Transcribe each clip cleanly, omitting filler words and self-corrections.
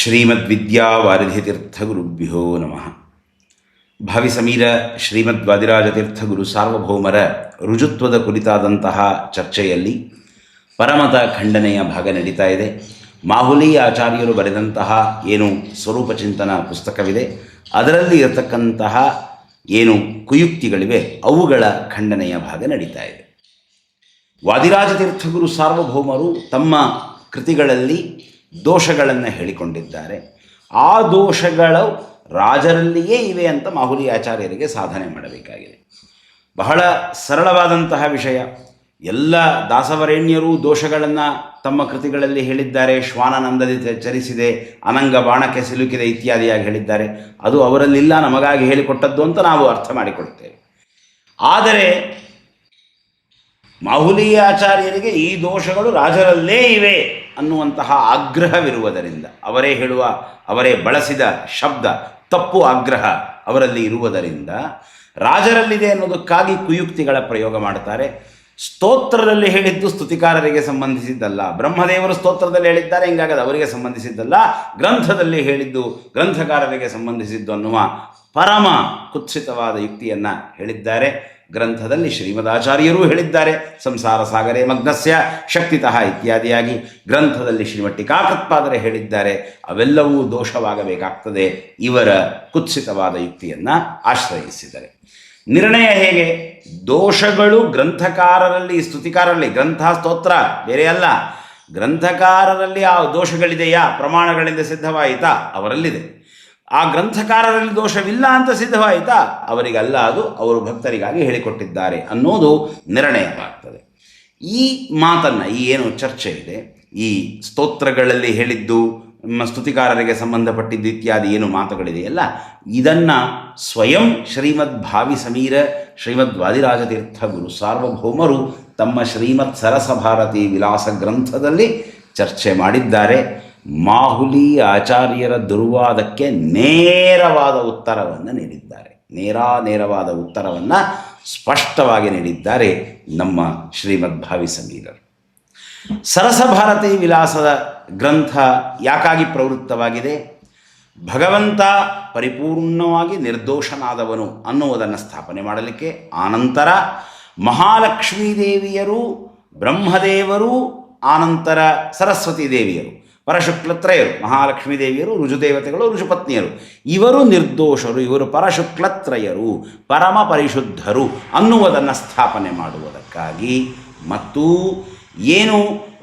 ಶ್ರೀಮದ್ವಿದ್ಯಾವಾರಿಧಿತೀರ್ಥಗುರುಭ್ಯೋ ನಮಃ. ಭಾವಿಸಮೀರ ಶ್ರೀಮದ್ವಾದಿರಾಜತೀರ್ಥಗುರು ಸಾರ್ವಭೌಮರ ರುಜುತ್ವದ ಕುರಿತಾದಂತಹ ಚರ್ಚೆಯಲ್ಲಿ ಪರಮತ ಖಂಡನೆಯ ಭಾಗ ನಡೀತಾ ಇದೆ. ಮಾಹುಲಿ ಆಚಾರ್ಯರು ಬರೆದಂತಹ ಏನು ಸ್ವರೂಪ ಚಿಂತನ ಪುಸ್ತಕವಿದೆ, ಅದರಲ್ಲಿ ಇರತಕ್ಕಂತಹ ಏನು ಕುಯುಕ್ತಿಗಳಿವೆ ಅವುಗಳ ಖಂಡನೆಯ ಭಾಗ ನಡೀತಾ ಇದೆ. ವಾದಿರಾಜತೀರ್ಥಗುರು ಸಾರ್ವಭೌಮರು ತಮ್ಮ ಕೃತಿಗಳಲ್ಲಿ ದೋಷಗಳನ್ನು ಹೇಳಿಕೊಂಡಿದ್ದಾರೆ. ಆ ದೋಷಗಳು ರಾಜರಲ್ಲಿಯೇ ಇವೆ ಅಂತ ಮಾಹುಲಿ ಆಚಾರ್ಯರಿಗೆ ಸಾಧನೆ ಮಾಡಬೇಕಾಗಿದೆ. ಬಹಳ ಸರಳವಾದಂತಹ ವಿಷಯ. ಎಲ್ಲ ದಾಸವರೇಣ್ಯರು ದೋಷಗಳನ್ನು ತಮ್ಮ ಕೃತಿಗಳಲ್ಲಿ ಹೇಳಿದ್ದಾರೆ. ಶ್ವಾನನಂದದಿ ಚರಿಸಿದೆ, ಅನಂಗ ಬಾಣಕ್ಕೆ ಸಿಲುಕಿದೆ ಇತ್ಯಾದಿಯಾಗಿ ಹೇಳಿದ್ದಾರೆ. ಅದು ಅವರಲ್ಲಿಲ್ಲ, ನಮಗಾಗಿ ಹೇಳಿಕೊಟ್ಟದ್ದು ಅಂತ ನಾವು ಅರ್ಥ ಮಾಡಿಕೊಳ್ತೇವೆ. ಆದರೆ ಮಾಹುಲಿ ಆಚಾರ್ಯರಿಗೆ ಈ ದೋಷಗಳು ರಾಜರಲ್ಲೇ ಇವೆ ಅನ್ನುವಂತಹ ಆಗ್ರಹವಿರುವುದರಿಂದ, ಅವರೇ ಬಳಸಿದ ಶಬ್ದ ತಪ್ಪು ಆಗ್ರಹ ಅವರಲ್ಲಿ ಇರುವುದರಿಂದ ರಾಜರಲ್ಲಿದೆ ಅನ್ನೋದಕ್ಕಾಗಿ ಕುಯುಕ್ತಿಗಳ ಪ್ರಯೋಗ ಮಾಡ್ತಾರೆ. ಸ್ತೋತ್ರದಲ್ಲಿ ಹೇಳಿದ್ದು ಸ್ತುತಿಕಾರರಿಗೆ ಸಂಬಂಧಿಸಿದ್ದಲ್ಲ, ಬ್ರಹ್ಮದೇವರು ಸ್ತೋತ್ರದಲ್ಲಿ ಹೇಳಿದ್ದಾರೆ, ಹಿಂಗಾಗಿ ಅವರಿಗೆ ಸಂಬಂಧಿಸಿದ್ದಲ್ಲ, ಗ್ರಂಥದಲ್ಲಿ ಹೇಳಿದ್ದು ಗ್ರಂಥಕಾರರಿಗೆ ಸಂಬಂಧಿಸಿದ್ದು ಅನ್ನುವ ಪರಮ ಕುತ್ಸಿತವಾದ ಯುಕ್ತಿಯನ್ನು ಹೇಳಿದ್ದಾರೆ. ಗ್ರಂಥದಲ್ಲಿ ಶ್ರೀಮದಾಚಾರ್ಯರೂ ಹೇಳಿದ್ದಾರೆ, ಸಂಸಾರ ಸಾಗರೇ ಮಗ್ನಸ್ಯ ಶಕ್ತಿತಃ ಇತ್ಯಾದಿಯಾಗಿ. ಗ್ರಂಥದಲ್ಲಿ ಶ್ರೀಮಟ್ಟಿಕಾಕೃತ್ಪಾದರೆ ಹೇಳಿದ್ದಾರೆ. ಅವೆಲ್ಲವೂ ದೋಷವಾಗಬೇಕಾಗ್ತದೆ ಇವರ ಕುತ್ಸಿತವಾದ ಯುಕ್ತಿಯನ್ನು ಆಶ್ರಯಿಸಿದರೆ. ನಿರ್ಣಯ ಹೇಗೆ? ದೋಷಗಳು ಗ್ರಂಥಕಾರರಲ್ಲಿ, ಸ್ತುತಿಕಾರರಲ್ಲಿ, ಗ್ರಂಥ ಸ್ತೋತ್ರ ಬೇರೆ ಅಲ್ಲ, ಗ್ರಂಥಕಾರರಲ್ಲಿ ಆ ದೋಷಗಳಿದೆಯಾ? ಪ್ರಮಾಣಗಳಿಂದ ಸಿದ್ಧವಾಯಿತಾ? ಅವರಲ್ಲಿದೆ. ಆ ಗ್ರಂಥಕಾರರಲ್ಲಿ ದೋಷವಿಲ್ಲ ಅಂತ ಸಿದ್ಧವಾಯಿತಾ? ಅವರಿಗಲ್ಲ, ಅದು ಅವರು ಭಕ್ತರಿಗಾಗಿ ಹೇಳಿಕೊಟ್ಟಿದ್ದಾರೆ ಅನ್ನೋದು ನಿರ್ಣಯವಾಗ್ತದೆ. ಈ ಮಾತನ್ನು, ಈ ಏನು ಚರ್ಚೆ ಇದೆ, ಈ ಸ್ತೋತ್ರಗಳಲ್ಲಿ ಹೇಳಿದ್ದು, ಸ್ತುತಿಕಾರರಿಗೆ ಸಂಬಂಧಪಟ್ಟಿದ್ದು ಇತ್ಯಾದಿ ಏನು ಮಾತುಗಳಿದೆಯಲ್ಲ, ಇದನ್ನು ಸ್ವಯಂ ಶ್ರೀಮದ್ ಭಾವಿಸಮೀರ ಶ್ರೀಮದ್ ವಾದಿರಾಜತೀರ್ಥ ಗುರು ಸಾರ್ವಭೌಮರು ತಮ್ಮ ಶ್ರೀಮತ್ ಸರಸಭಾರತಿ ವಿಲಾಸ ಗ್ರಂಥದಲ್ಲಿ ಚರ್ಚೆ ಮಾಡಿದ್ದಾರೆ. ಮಾಹುಲಿ ಆಚಾರ್ಯರ ದುರ್ವಾದಕ್ಕೆ ನೇರವಾದ ಉತ್ತರವನ್ನು ನೀಡಿದ್ದಾರೆ. ನೇರವಾದ ಉತ್ತರವನ್ನು ಸ್ಪಷ್ಟವಾಗಿ ನೀಡಿದ್ದಾರೆ ನಮ್ಮ ಶ್ರೀಮದ್ ಭಾವಿಸಮೀರರು. ಸರಸಭಾರತಿ ವಿಲಾಸದ ಗ್ರಂಥ ಯಾಕಾಗಿ ಪ್ರವೃತ್ತವಾಗಿದೆ? ಭಗವಂತ ಪರಿಪೂರ್ಣವಾಗಿ ನಿರ್ದೋಷನಾದವನು ಅನ್ನುವುದನ್ನು ಸ್ಥಾಪನೆ ಮಾಡಲಿಕ್ಕೆ, ಆನಂತರ ಮಹಾಲಕ್ಷ್ಮೀದೇವಿಯರು, ಬ್ರಹ್ಮದೇವರು, ಆನಂತರ ಸರಸ್ವತೀ ದೇವಿಯರು, ಪರಶುಕ್ಲತ್ರಯರು, ಮಹಾಲಕ್ಷ್ಮೀದೇವಿಯರು ರುಜುದೇವತೆಗಳು, ರುಜುಪತ್ನಿಯರು, ಇವರು ನಿರ್ದೋಷರು, ಇವರು ಪರಶುಕ್ಲತ್ರಯರು, ಪರಮ ಪರಿಶುದ್ಧರು ಅನ್ನುವುದನ್ನು ಸ್ಥಾಪನೆ ಮಾಡುವುದಕ್ಕಾಗಿ, ಮತ್ತು ಏನು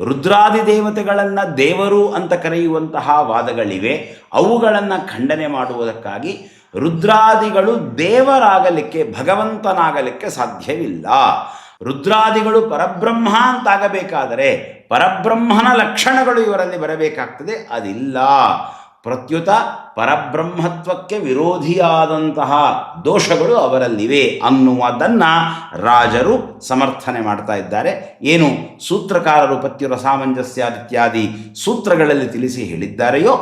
ರುದ್ರಾದಿ ದೇವತೆಗಳನ್ನು ದೇವರು ಅಂತ ಕರೆಯುವಂತಹ ವಾದಗಳಿವೆ ಅವುಗಳನ್ನು ಖಂಡನೆ ಮಾಡುವುದಕ್ಕಾಗಿ ರುದ್ರಾದಿಗಳು ದೇವರಾಗಲಿಕ್ಕೆ, ಭಗವಂತನಾಗಲಿಕ್ಕೆ ಸಾಧ್ಯವಿಲ್ಲ. ರುದ್ರಾದಿಗಳು ಪರಬ್ರಹ್ಮ ಅಂತಾಗಬೇಕಾದರೆ ಪರಬ್ರಹ್ಮನ ಲಕ್ಷಣಗಳು ಇವರಲ್ಲಿ ಬರಬೇಕಾಗ್ತದೆ. ಅದಿಲ್ಲ. ಪ್ರತ್ಯುತ ಪರಬ್ರಹ್ಮತ್ವಕ್ಕೆ ವಿರೋಧಿಯಾದಂತಹ ದೋಷಗಳು ಅವರಲ್ಲಿವೆ ಅನ್ನುವುದನ್ನು ರಾಜರು ಸಮರ್ಥನೆ ಮಾಡ್ತಾ ಇದ್ದಾರೆ. ಏನು ಸೂತ್ರಕಾರರು ಪತ್ಯುರ ಸಾಮಂಜಸ್ಯ ಇತ್ಯಾದಿ ಸೂತ್ರಗಳಲ್ಲಿ ತಿಳಿಸಿ ಹೇಳಿದ್ದಾರೆಯೋ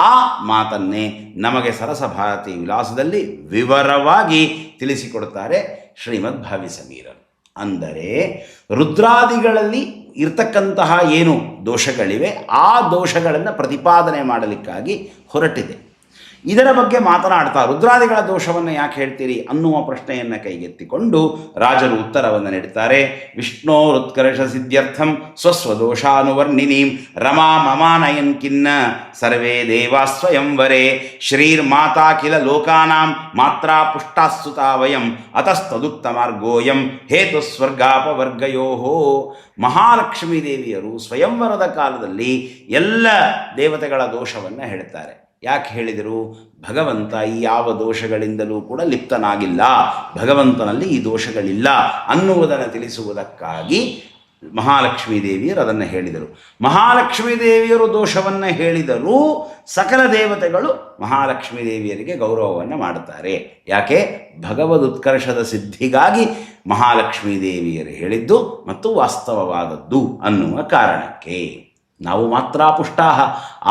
ಆ ಮಾತನ್ನೇ ನಮಗೆ ಸರಸಭಾರತಿ ವಿಲಾಸದಲ್ಲಿ ವಿವರವಾಗಿ ತಿಳಿಸಿಕೊಡ್ತಾರೆ ಶ್ರೀಮದ್ ಭಾವಿಸಮೀರರು. ಅಂದರೆ ರುದ್ರಾದಿಗಳಲ್ಲಿ ಇರ್ತಕ್ಕಂತಹ ಏನು ದೋಷಗಳಿವೆ ಆ ದೋಷಗಳನ್ನು ಪ್ರತಿಪಾದನೆ ಮಾಡಲಿಕ್ಕಾಗಿ ಹೊರಟಿದೆ. ಇದರ ಬಗ್ಗೆ ಮಾತನಾಡ್ತಾ ರುದ್ರಾದಿಗಳ ದೋಷವನ್ನು ಯಾಕೆ ಹೇಳ್ತೀರಿ ಅನ್ನುವ ಪ್ರಶ್ನೆಯನ್ನು ಕೈಗೆತ್ತಿಕೊಂಡು ರಾಜರು ಉತ್ತರವನ್ನು ನೀಡುತ್ತಾರೆ. ವಿಷ್ಣೋರುತ್ಕರ್ಷ ಸಿದ್ಧ್ಯರ್ಥಂ ಸ್ವಸ್ವದೋಷಾನುವರ್ಣಿನೀಂ ರಮಾ ಮಮಾನಯನ್ ಖಿನ್ನ ಸರ್ವೇ ದೇವಾ ಸ್ವಯಂವರೇ ಶ್ರೀರ್ಮಾತಾ ಕಿಲ ಲೋಕಾನಾಂ ಮಾತ್ರಾ ಪುಷ್ಟಾಸ್ತುತಾ ವಯಂ ಅತಸ್ತದುಕ್ತಮಾರ್ಗೋಯಂ ಹೇತು ಸ್ವರ್ಗಾಪವರ್ಗಯೋ. ಮಹಾಲಕ್ಷ್ಮೀ ದೇವಿಯರು ಸ್ವಯಂವರದ ಕಾಲದಲ್ಲಿ ಎಲ್ಲ ದೇವತೆಗಳ ದೋಷವನ್ನು ಹೇಳ್ತಾರೆ. ಯಾಕೆ ಹೇಳಿದರು? ಭಗವಂತ ಈ ಯಾವ ದೋಷಗಳಿಂದಲೂ ಕೂಡ ಲಿಪ್ತನಾಗಿಲ್ಲ, ಭಗವಂತನಲ್ಲಿ ಈ ದೋಷಗಳಿಲ್ಲ ಅನ್ನುವುದನ್ನು ತಿಳಿಸುವುದಕ್ಕಾಗಿ ಮಹಾಲಕ್ಷ್ಮೀ ದೇವಿಯರು ಅದನ್ನು ಹೇಳಿದರು. ಮಹಾಲಕ್ಷ್ಮೀ ದೇವಿಯರು ದೋಷವನ್ನು ಹೇಳಿದರೂ ಸಕಲ ದೇವತೆಗಳು ಮಹಾಲಕ್ಷ್ಮೀ ದೇವಿಯರಿಗೆ ಗೌರವವನ್ನು ಮಾಡುತ್ತಾರೆ. ಯಾಕೆ? ಭಗವದುತ್ಕರ್ಷದ ಸಿದ್ಧಿಗಾಗಿ ಮಹಾಲಕ್ಷ್ಮೀ ದೇವಿಯರು ಹೇಳಿದ್ದು ಮತ್ತು ವಾಸ್ತವವಾದದ್ದು ಅನ್ನುವ ಕಾರಣಕ್ಕೆ. ನಾವು ಮಾತ್ರ ಪುಷ್ಟಾಹ,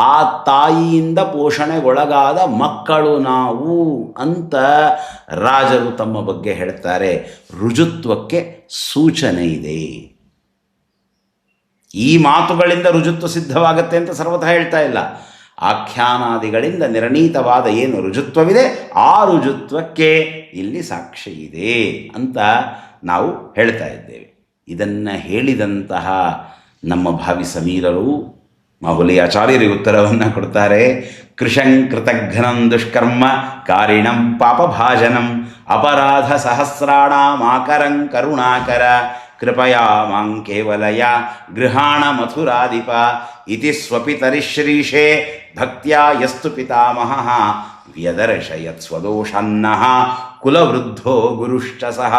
ಆ ತಾಯಿಯಿಂದ ಪೋಷಣೆಗೊಳಗಾದ ಮಕ್ಕಳು ನಾವು ಅಂತ ರಾಜರು ತಮ್ಮ ಬಗ್ಗೆ ಹೇಳ್ತಾರೆ. ರುಜುತ್ವಕ್ಕೆ ಸೂಚನೆ ಇದೆ. ಈ ಮಾತುಗಳಿಂದ ರುಜುತ್ವ ಸಿದ್ಧವಾಗತ್ತೆ ಅಂತ ಸರ್ವತಃ ಹೇಳ್ತಾ ಇಲ್ಲ. ಆಖ್ಯಾನಾದಿಗಳಿಂದ ನಿರ್ಣೀತವಾದ ಏನು ರುಜುತ್ವವಿದೆ ಆ ರುಜುತ್ವಕ್ಕೆ ಇಲ್ಲಿ ಸಾಕ್ಷಿ ಇದೆ ಅಂತ ನಾವು ಹೇಳ್ತಾ ಇದ್ದೇವೆ. ಇದನ್ನು ಹೇಳಿದಂತಹ ನಮ್ಮ ಭಾವಿ ಸಮೀರರು ಮಾಹುಲಿ ಆಚಾರ್ಯರಿಗೆ ಉತ್ತರವನ್ನು ಕೊಡ್ತಾರೆ. ಕೃಶಂಕೃತಘ್ನಂ ದುಷ್ಕರ್ಮ ಕಾರಿಣಂ ಪಾಪಭಾಜನಂ ಅಪರಾಧ ಸಹಸ್ರಾಣಾಮಾಕರಂ ಕರುಣಾಕರ ಕೃಪಯಾ ಮಾಂ ಕೇವಲಯ ಗೃಹಾಣ ಮಥುರಾಧಿಪ ಇತಿ ಸ್ವಪಿತರಿಶ್ರೀಶೇ ಭಕ್ತ್ಯಾ ಯಸ್ತು ಪಿತಾಮಹಃ ವ್ಯದರ್ಶಯತ್ ಸ್ವದೋಷನ್ನಃ ಕುಲವೃದ್ಧೋ ಗುರುಶ್ಚ ಸಹ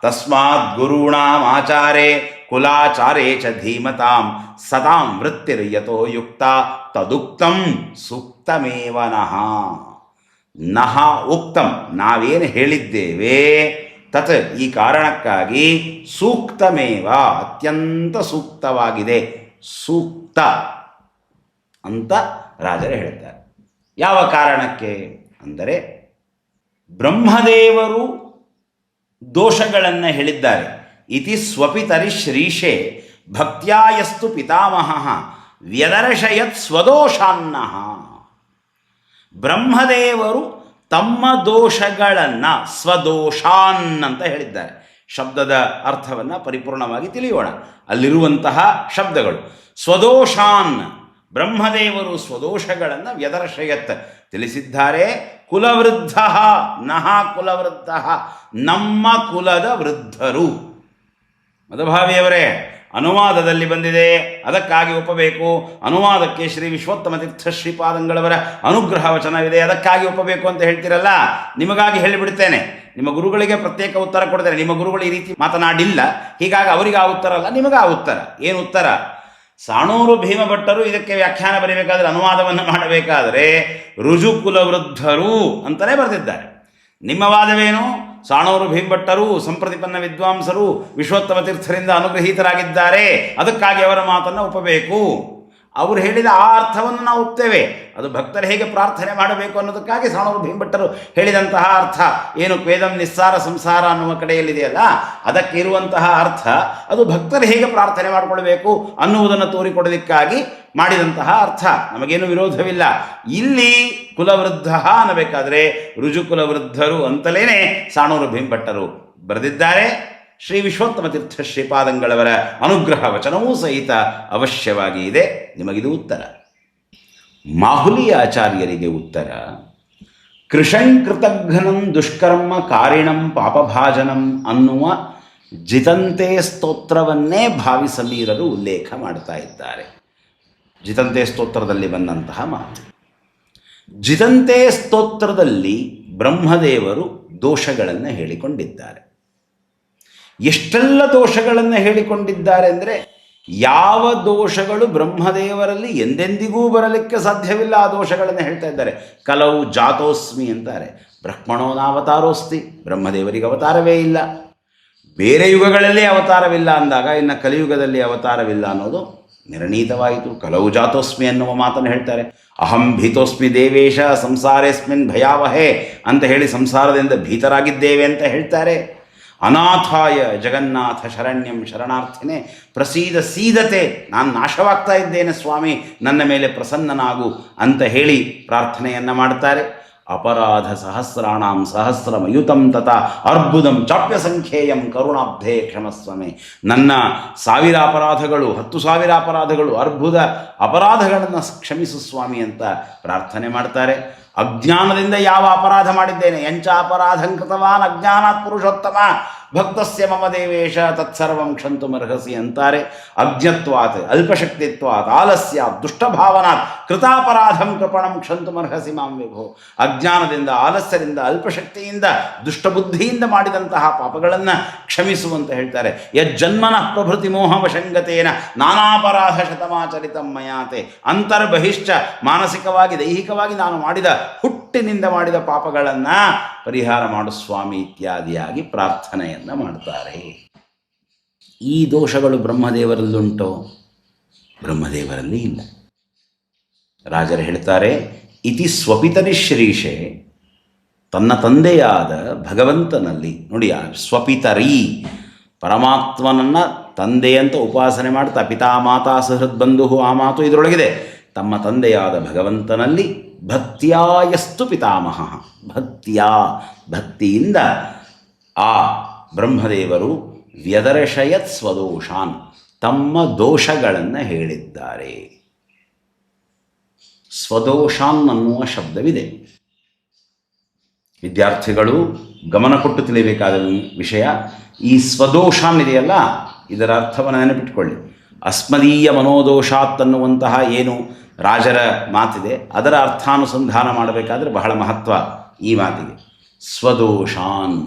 ತಸ್ಮಾತ್ ಗುರುಣಾಂ ಆಚಾರೇ ಕುಲಾಚಾರೇ ಚ ಧೀಮತಾಂ ಸತಾಂ ವೃತ್ತಿರ್ಯತೋ ಯುಕ್ತ ತದುಕ್ತಂ ಸೂಕ್ತಮೇವ ನಃ. ನಃ ಉಕ್ತಂ ನಾವೇನು ಹೇಳಿದ್ದೇವೆ ತತ್ ಈ ಕಾರಣಕ್ಕಾಗಿ ಸೂಕ್ತಮೇವ ಅತ್ಯಂತ ಸೂಕ್ತವಾಗಿದೆ, ಸೂಕ್ತ ಅಂತ ರಾಜರೇ ಹೇಳ್ತಾರೆ. ಯಾವ ಕಾರಣಕ್ಕೆ ಅಂದರೆ ಬ್ರಹ್ಮದೇವರು ದೋಷಗಳನ್ನು ಹೇಳಿದ್ದಾರೆ. ಇತಿ ಸ್ವಪಿತರಿ ಶ್ರೀಶೇ ಭಕ್ತ್ಯಾಯಸ್ತು ಪಿತಾಮಹಃ ವ್ಯದರ್ಶಯತ್ ಸ್ವದೋಷಾನ್ನಃ. ಬ್ರಹ್ಮದೇವರು ತಮ್ಮ ದೋಷಗಳನ್ನು ಸ್ವದೋಷಾನ್ ಅಂತ ಹೇಳಿದ್ದಾರೆ. ಶಬ್ದದ ಅರ್ಥವನ್ನು ಪರಿಪೂರ್ಣವಾಗಿ ತಿಳಿಯೋಣ. ಅಲ್ಲಿರುವಂತಹ ಶಬ್ದಗಳು ಸ್ವದೋಷಾನ್, ಬ್ರಹ್ಮದೇವರು ಸ್ವದೋಷಗಳನ್ನು ವ್ಯದರ್ಶಯತ್ ತಿಳಿಸಿದ್ದಾರೆ. ಕುಲವೃದ್ಧ ನಃ ಕುಲವೃದ್ಧ, ನಮ್ಮ ಕುಲದ ವೃದ್ಧರು. ಮದಭಾವಿಯವರೇ, ಅನುವಾದದಲ್ಲಿ ಬಂದಿದೆ, ಅದಕ್ಕಾಗಿ ಒಪ್ಪಬೇಕು. ಅನುವಾದಕ್ಕೆ ಶ್ರೀ ವಿಶ್ವೋತ್ತಮ ತೀರ್ಥ ಶ್ರೀಪಾದಂಗಳವರ ಅನುಗ್ರಹ ವಚನವಿದೆ, ಅದಕ್ಕಾಗಿ ಒಪ್ಪಬೇಕು ಅಂತ ಹೇಳ್ತಿರಲ್ಲ, ನಿಮಗಾಗಿ ಹೇಳಿಬಿಡ್ತೇನೆ. ನಿಮ್ಮ ಗುರುಗಳಿಗೆ ಪ್ರತ್ಯೇಕ ಉತ್ತರ ಕೊಡ್ತೇನೆ. ನಿಮ್ಮ ಗುರುಗಳು ಈ ರೀತಿ ಮಾತನಾಡಿಲ್ಲ, ಹೀಗಾಗಿ ಅವರಿಗೆ ಆ ಉತ್ತರ ಅಲ್ಲ, ನಿಮಗೆ ಆ ಉತ್ತರ. ಏನು ಉತ್ತರ? ಸಾಣೂರು ಭೀಮಭಟ್ಟರು ಇದಕ್ಕೆ ವ್ಯಾಖ್ಯಾನ ಬರೀಬೇಕಾದ್ರೆ, ಅನುವಾದವನ್ನು ಮಾಡಬೇಕಾದರೆ ರುಜುಕುಲವೃದ್ಧರು ಅಂತಲೇ ಬರೆದಿದ್ದಾರೆ. ನಿಮ್ಮ ವಾದವೇನು? ಸಾಣೂರು ಭೀಮಭಟ್ಟರು ಸಂಪ್ರತಿಪನ್ನ ವಿದ್ವಾಂಸರು, ವಿಶ್ವೋತ್ತಮ ತೀರ್ಥರಿಂದ ಅನುಗ್ರಹೀತರಾಗಿದ್ದಾರೆ, ಅದಕ್ಕಾಗಿ ಅವರ ಮಾತನ್ನು ಒಪ್ಪಬೇಕು. ಅವರು ಹೇಳಿದ ಆ ಅರ್ಥವನ್ನು ನಾವು ಒಪ್ತೇವೆ. ಅದು ಭಕ್ತರು ಹೇಗೆ ಪ್ರಾರ್ಥನೆ ಮಾಡಬೇಕು ಅನ್ನೋದಕ್ಕಾಗಿ ಸಾಣೂರು ಭೀಮಭಟ್ಟರು ಹೇಳಿದಂತಹ ಅರ್ಥ ಏನು ವೇದಂ ನಿಸ್ಸಾರ ಸಂಸಾರ ಅನ್ನುವ ಕಡೆಯಲ್ಲಿದೆಯಲ್ಲ, ಅದಕ್ಕೆ ಇರುವಂತಹ ಅರ್ಥ ಅದು ಭಕ್ತರು ಹೇಗೆ ಪ್ರಾರ್ಥನೆ ಮಾಡಿಕೊಳ್ಬೇಕು ಅನ್ನುವುದನ್ನು ತೋರಿಕೊಡೋದಕ್ಕಾಗಿ ಮಾಡಿದಂತಹ ಅರ್ಥ. ನಮಗೇನು ವಿರೋಧವಿಲ್ಲ. ಇಲ್ಲಿ ಕುಲವೃದ್ಧ ಅನ್ನಬೇಕಾದ್ರೆ ರುಜುಕುಲವೃದ್ಧರು ಅಂತಲೇ ಸಾಣೂರು ಭೀಮಭಟ್ಟರು ಬರೆದಿದ್ದಾರೆ. ಶ್ರೀ ವಿಶ್ವೋತ್ತಮ ತೀರ್ಥ ಶ್ರೀಪಾದಂಗಳವರ ಅನುಗ್ರಹ ವಚನವೂ ಸಹಿತ ಅವಶ್ಯವಾಗಿ ಇದೆ. ನಿಮಗಿದು ಉತ್ತರ. ಮಾಹುಲಿ ಆಚಾರ್ಯರಿಗೆ ಉತ್ತರ, ಕೃಶಂಕೃತಘ್ನಂ ದುಷ್ಕರ್ಮ ಕಾರಿಣಂ ಪಾಪಭಾಜನಂ ಅನ್ನುವ ಜಿತಂತೆ ಸ್ತೋತ್ರವನ್ನೇ ಭಾವಿ ಸಮೀರರು ಉಲ್ಲೇಖ ಮಾಡ್ತಾ ಇದ್ದಾರೆ. ಜಿತಂತೆ ಸ್ತೋತ್ರದಲ್ಲಿ ಬಂದಂತಹ ಮಾತು. ಜಿತಂತೆ ಸ್ತೋತ್ರದಲ್ಲಿ ಬ್ರಹ್ಮದೇವರು ದೋಷಗಳನ್ನು ಹೇಳಿಕೊಂಡಿದ್ದಾರೆ. ಎಷ್ಟೆಲ್ಲ ದೋಷಗಳನ್ನು ಹೇಳಿಕೊಂಡಿದ್ದಾರೆ ಅಂದರೆ, ಯಾವ ದೋಷಗಳು ಬ್ರಹ್ಮದೇವರಲ್ಲಿ ಎಂದೆಂದಿಗೂ ಬರಲಿಕ್ಕೆ ಸಾಧ್ಯವಿಲ್ಲ ಆ ದೋಷಗಳನ್ನು ಹೇಳ್ತಾ ಇದ್ದಾರೆ. ಕಲವು ಜಾತೋಸ್ಮಿ ಅಂತಾರೆ. ಬ್ರಹ್ಮಣೋನಾವತಾರೋಸ್ತಿ, ಬ್ರಹ್ಮದೇವರಿಗೆ ಅವತಾರವೇ ಇಲ್ಲ. ಬೇರೆ ಯುಗಗಳಲ್ಲಿ ಅವತಾರವಿಲ್ಲ ಅಂದಾಗ ಇನ್ನು ಕಲಿಯುಗದಲ್ಲಿ ಅವತಾರವಿಲ್ಲ ಅನ್ನೋದು ನಿರ್ಣೀತವಾಯಿತು. ಕಲವು ಜಾತೋಸ್ಮಿ ಅನ್ನುವ ಮಾತನ್ನು ಹೇಳ್ತಾರೆ. ಅಹಂ ಭೀತೋಸ್ಮಿ ದೇವೇಶ ಸಂಸಾರೇಸ್ಮಿನ್ ಭಯಾವಹೇ ಅಂತ ಹೇಳಿ ಸಂಸಾರದಿಂದ ಭೀತರಾಗಿದ್ದೇವೆ ಅಂತ ಹೇಳ್ತಾರೆ. ಅನಾಥಾಯ ಜಗನ್ನಾಥ ಶರಣ್ಯಂ ಶರಣಾರ್ಥಿನೇ ಪ್ರಸೀದ ಸೀದತೆ, ನಾನು ನಾಶವಾಗ್ತಾ ಇದ್ದೇನೆ ಸ್ವಾಮಿ, ನನ್ನ ಮೇಲೆ ಪ್ರಸನ್ನನಾಗು ಅಂತ ಹೇಳಿ ಪ್ರಾರ್ಥನೆಯನ್ನು ಮಾಡ್ತಾರೆ. ಅಪರಾಧ ಸಹಸ್ರಾಣಾಂ ಸಹಸ್ರಮಯುತಂ ತಥಾ ಅರ್ಬುದಂ ಚಾಪ್ಯ ಸಂಖ್ಯೇಯಂ ಕರುಣಾಬ್ಧೇ ಕ್ಷಮಸ್ವಮೆ. ನನ್ನ 1000 ಅಪರಾಧಗಳು, 10,000 ಅಪರಾಧಗಳು, ಅರ್ಬುದ ಅಪರಾಧಗಳನ್ನು ಕ್ಷಮಿಸು ಸ್ವಾಮಿ ಅಂತ ಪ್ರಾರ್ಥನೆ ಮಾಡ್ತಾರೆ. ಅಜ್ಞಾನದಿಂದ ಯಾವ ಅಪರಾಧ ಮಾಡಿದ್ದೇನೆ, ಎಂಚ ಅಪರಾಧಂ ಕೃತವಾನ್ ಅಜ್ಞಾನಾತ್ ಪುರುಷೋತ್ತಮ ಭಕ್ತಸ್ಯ ಮಮ ದೇವೇಶ ತತ್ಸರ್ವಂ ಕ್ಷಂತುಮರ್ಹಸಿ ಅಂತಾರೆ. ಅಜ್ಞತ್ವಾತ್ ಅಲ್ಪಶಕ್ತಿತ್ವಾತ್ ಆಲಸ್ಯಾತ್ ದುಷ್ಟಭಾವನಾತ್ ಕೃತಾಪರಾಧಂ ಕೃಪಣಂ ಕ್ಷಂತುಮರ್ಹಸಿ ಮಾಂ ವಿಭೋ. ಅಜ್ಞಾನದಿಂದ, ಆಲಸ್ಯದಿಂದ, ಅಲ್ಪಶಕ್ತಿಯಿಂದ, ದುಷ್ಟಬುದ್ಧಿಯಿಂದ ಮಾಡಿದಂತಹ ಪಾಪಗಳನ್ನು ಕ್ಷಮಿಸುವಂತ ಹೇಳ್ತಾರೆ. ಯಜ್ಜನ್ಮನಃ ಪ್ರಭೃತಿ ಮೋಹವಶಂಗತೇನ ನಾನಾಪರಾಧ ಶತಮಾಚರಿತಂ ಮಯಾತೆ. ಅಂತರ್ಬಹಿಶ್ಚ, ಮಾನಸಿಕವಾಗಿ ದೈಹಿಕವಾಗಿ ನಾನು ಮಾಡಿದ ಹುಟ್ಟಿನಿಂದ ಮಾಡಿದ ಪಾಪಗಳನ್ನು ಪರಿಹಾರ ಮಾಡು ಸ್ವಾಮಿ ಇತ್ಯಾದಿಯಾಗಿ ಪ್ರಾರ್ಥನೆಯನ್ನು ಮಾಡ್ತಾರೆ. ಈ ದೋಷಗಳು ಬ್ರಹ್ಮದೇವರಲ್ಲುಂಟೋ? ಬ್ರಹ್ಮದೇವರಲ್ಲಿ ಇಲ್ಲ. ರಾಜರು ಹೇಳ್ತಾರೆ, ಇತಿ ಸ್ವಪಿತರಿ ಶ್ರೀಶೇ, ತನ್ನ ತಂದೆಯಾದ ಭಗವಂತನಲ್ಲಿ. ನೋಡಿ, ಸ್ವಪಿತರಿ ಪರಮಾತ್ಮನನ್ನು ತಂದೆಯಂತ ಉಪಾಸನೆ ಮಾಡ್ತಾ, ಪಿತಾ ಮಾತಾ ಸಹೃದ್ ಬಂಧು ಆ ಮಾತು ಇದರೊಳಗಿದೆ. ತಮ್ಮ ತಂದೆಯಾದ ಭಗವಂತನಲ್ಲಿ ಭಕ್ತಿಯಾಯಸ್ತು ಪಿತಾಮಹ, ಭಕ್ತಿಯಿಂದ ಆ ಬ್ರಹ್ಮದೇವರು ವ್ಯದರ್ಶಯತ್ ಸ್ವದೋಷಾನ್, ತಮ್ಮ ದೋಷಗಳನ್ನು ಹೇಳಿದ್ದಾರೆ. ಸ್ವದೋಷಾನ್ ಅನ್ನುವ ಶಬ್ದವಿದೆ. ವಿದ್ಯಾರ್ಥಿಗಳು ಗಮನ ಕೊಟ್ಟು ತಿಳಿಯಬೇಕಾದ ವಿಷಯ, ಈ ಸ್ವದೋಷಾನ್ ಇದೆಯಲ್ಲ, ಇದರ ಅರ್ಥವನ್ನು ನೆನಪಿಟ್ಕೊಳ್ಳಿ. ಅಸ್ಮದೀಯ ಮನೋದೋಷಾತ್ ಅನ್ನುವಂತಹ ಏನು ರಾಜರ ಮಾತಿದೆ, ಅದರ ಅರ್ಥಾನುಸಂಧಾನ ಮಾಡಬೇಕಾದ್ರೆ ಬಹಳ ಮಹತ್ವ ಈ ಮಾತಿಗೆ. ಸ್ವದೋಷಾನ್,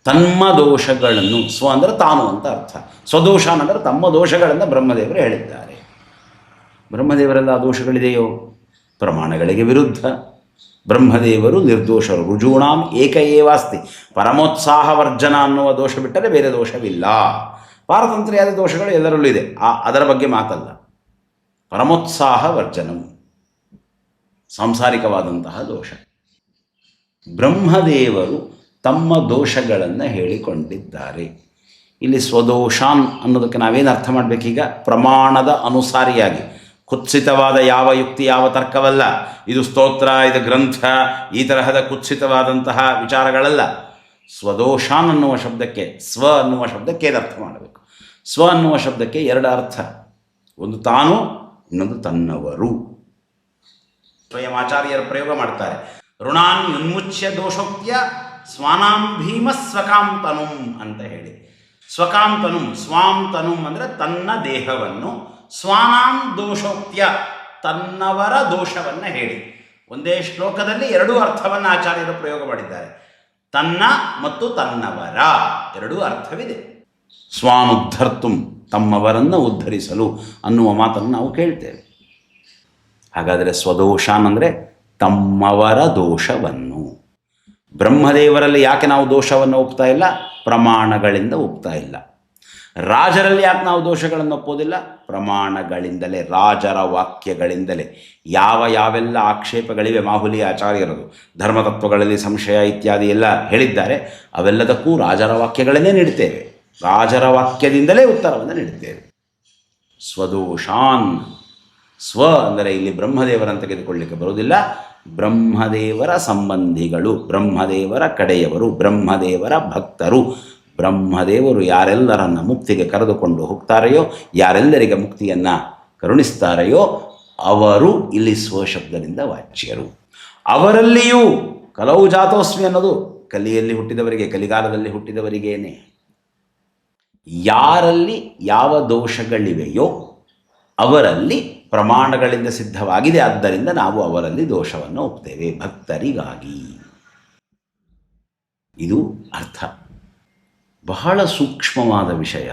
ತಮ್ಮ ದೋಷಗಳನ್ನು, ಸ್ವ ಅಂದರೆ ತಾನು ಅಂತ ಅರ್ಥ, ಸ್ವದೋಷಾನ್ ಅಂದರೆ ತಮ್ಮ ದೋಷಗಳನ್ನು ಬ್ರಹ್ಮದೇವರು ಹೇಳಿದ್ದಾರೆ. ಬ್ರಹ್ಮದೇವರೆಲ್ಲ ಆ ದೋಷಗಳಿದೆಯೋ? ಪ್ರಮಾಣಗಳಿಗೆ ವಿರುದ್ಧ. ಬ್ರಹ್ಮದೇವರು ನಿರ್ದೋಷರು. ರುಜೂಣಾಂ ಏಕ ಏವಾಸ್ತಿ, ಪರಮೋತ್ಸಾಹ ವರ್ಜನ ಅನ್ನುವ ದೋಷ ಬಿಟ್ಟರೆ ಬೇರೆ ದೋಷವಿಲ್ಲ. ಪಾರತಂತ್ರ್ಯಾದ ದೋಷಗಳು ಎಲ್ಲರಲ್ಲೂ ಇದೆ, ಅದರ ಬಗ್ಗೆ ಮಾತಲ್ಲ. ಪರಮೋತ್ಸಾಹ ವರ್ಜನಂ ಸಾಂಸಾರಿಕವಾದಂತಹ ದೋಷ. ಬ್ರಹ್ಮದೇವರು ತಮ್ಮ ದೋಷಗಳನ್ನು ಹೇಳಿಕೊಂಡಿದ್ದಾರೆ. ಇಲ್ಲಿ ಸ್ವದೋಷಾನ್ ಅನ್ನೋದಕ್ಕೆ ನಾವೇನು ಅರ್ಥ ಮಾಡಬೇಕೀಗ? ಪ್ರಮಾಣದ ಅನುಸಾರಿಯಾಗಿ, ಕುತ್ಸಿತವಾದ ಯಾವ ಯುಕ್ತಿ ಯಾವ ತರ್ಕವಲ್ಲ. ಇದು ಸ್ತೋತ್ರ, ಇದು ಗ್ರಂಥ, ಈ ತರಹದ ಕುತ್ಸಿತವಾದಂತಹ ವಿಚಾರಗಳಲ್ಲ. ಸ್ವದೋಷಾನ್ ಅನ್ನುವ ಶಬ್ದಕ್ಕೆ, ಸ್ವ ಅನ್ನುವ ಶಬ್ದಕ್ಕೆ ಏನು ಅರ್ಥ ಮಾಡಬೇಕು? ಸ್ವ ಅನ್ನುವ ಶಬ್ದಕ್ಕೆ ಎರಡು ಅರ್ಥ, ಒಂದು ತಾನು, ಇನ್ನೊಂದು ತನ್ನವರು. ಸ್ವಯಂ ಆಚಾರ್ಯರ ಪ್ರಯೋಗ ಮಾಡ್ತಾರೆ. ಋಣಾನ್ ಉನ್ಮುಚ್ಯ ದೋಷೋಕ್ತ್ಯ ಸ್ವಾನಾಂ ಭೀಮ ಸ್ವಕಾಂ ತನುಂ ಅಂತ ಹೇಳಿ. ಸ್ವಕಾಂ ತನುಂ, ಸ್ವಾಂ ತನುಂ ಅಂದರೆ ತನ್ನ ದೇಹವನ್ನು, ಸ್ವಾನಾಂ ದೋಷೋಕ್ತ್ಯ ತನ್ನವರ ದೋಷವನ್ನು ಹೇಳಿ. ಒಂದೇ ಶ್ಲೋಕದಲ್ಲಿ ಎರಡೂ ಅರ್ಥವನ್ನು ಆಚಾರ್ಯರು ಪ್ರಯೋಗ ಮಾಡಿದ್ದಾರೆ. ತನ್ನ ಮತ್ತು ತನ್ನವರ ಎರಡೂ ಅರ್ಥವಿದೆ. ಸ್ವಾನುದ್ಧರ್ತುಂ, ತಮ್ಮವರನ್ನು ಉದ್ಧರಿಸಲು ಅನ್ನುವ ಮಾತನ್ನು ನಾವು ಕೇಳ್ತೇವೆ. ಹಾಗಾದರೆ ಸ್ವದೋಷಾನ್ ಅಂದರೆ ತಮ್ಮವರ ದೋಷವನ್ನು. ಬ್ರಹ್ಮದೇವರಲ್ಲಿ ಯಾಕೆ ನಾವು ದೋಷವನ್ನು ಒಪ್ತಾ ಇಲ್ಲ? ಪ್ರಮಾಣಗಳಿಂದ ಒಪ್ತಾ ಇಲ್ಲ. ರಾಜರಲ್ಲಿ ಯಾಕೆ ನಾವು ದೋಷಗಳನ್ನು ಒಪ್ಪೋದಿಲ್ಲ? ಪ್ರಮಾಣಗಳಿಂದಲೇ, ರಾಜರ ವಾಕ್ಯಗಳಿಂದಲೇ. ಯಾವೆಲ್ಲ ಆಕ್ಷೇಪಗಳಿವೆ ಮಾಹುಲಿ ಆಚಾರ್ಯರದು, ಧರ್ಮತತ್ವಗಳಲ್ಲಿ ಸಂಶಯ ಇತ್ಯಾದಿ ಎಲ್ಲ ಹೇಳಿದ್ದಾರೆ, ಅವೆಲ್ಲದಕ್ಕೂ ರಾಜರ ವಾಕ್ಯಗಳನ್ನೇ ನೀಡುತ್ತೇವೆ. ರಾಜರ ವಾಕ್ಯದಿಂದಲೇ ಉತ್ತರವನ್ನು ನೀಡುತ್ತೇವೆ. ಸ್ವದೋಷಾನ್, ಸ್ವ ಅಂದರೆ ಇಲ್ಲಿ ಬ್ರಹ್ಮದೇವರಂತ ತೆಗೆದುಕೊಳ್ಳಲಿಕ್ಕೆ ಬರುವುದಿಲ್ಲ. ಬ್ರಹ್ಮದೇವರ ಸಂಬಂಧಿಗಳು, ಬ್ರಹ್ಮದೇವರ ಕಡೆಯವರು, ಬ್ರಹ್ಮದೇವರ ಭಕ್ತರು. ಬ್ರಹ್ಮದೇವರು ಯಾರೆಲ್ಲರನ್ನು ಮುಕ್ತಿಗೆ ಕರೆದುಕೊಂಡು ಹೋಗ್ತಾರೆಯೋ, ಯಾರೆಲ್ಲರಿಗೆ ಮುಕ್ತಿಯನ್ನು ಕರುಣಿಸ್ತಾರೆಯೋ ಅವರು ಇಲ್ಲಿ ಸ್ವಶಬ್ದದಿಂದ ವಾಚ್ಯರು. ಅವರಲ್ಲಿಯೂ ಕಲವು ಜಾತೋಸ್ಮಿ ಅನ್ನೋದು ಕಲಿಯಲ್ಲಿ ಹುಟ್ಟಿದವರಿಗೆ, ಕಲಿಗಾಲದಲ್ಲಿ ಹುಟ್ಟಿದವರಿಗೇನೆ. ಯಾರಲ್ಲಿ ಯಾವ ದೋಷಗಳಿವೆಯೋ ಅವರಲ್ಲಿ ಪ್ರಮಾಣಗಳಿಂದ ಸಿದ್ಧವಾಗಿದೆ, ಆದ್ದರಿಂದ ನಾವು ಅವರಲ್ಲಿ ದೋಷವನ್ನು ಒಪ್ತೇವೆ, ಭಕ್ತರಿಗಾಗಿ. ಇದು ಅರ್ಥ. ಬಹಳ ಸೂಕ್ಷ್ಮವಾದ ವಿಷಯ.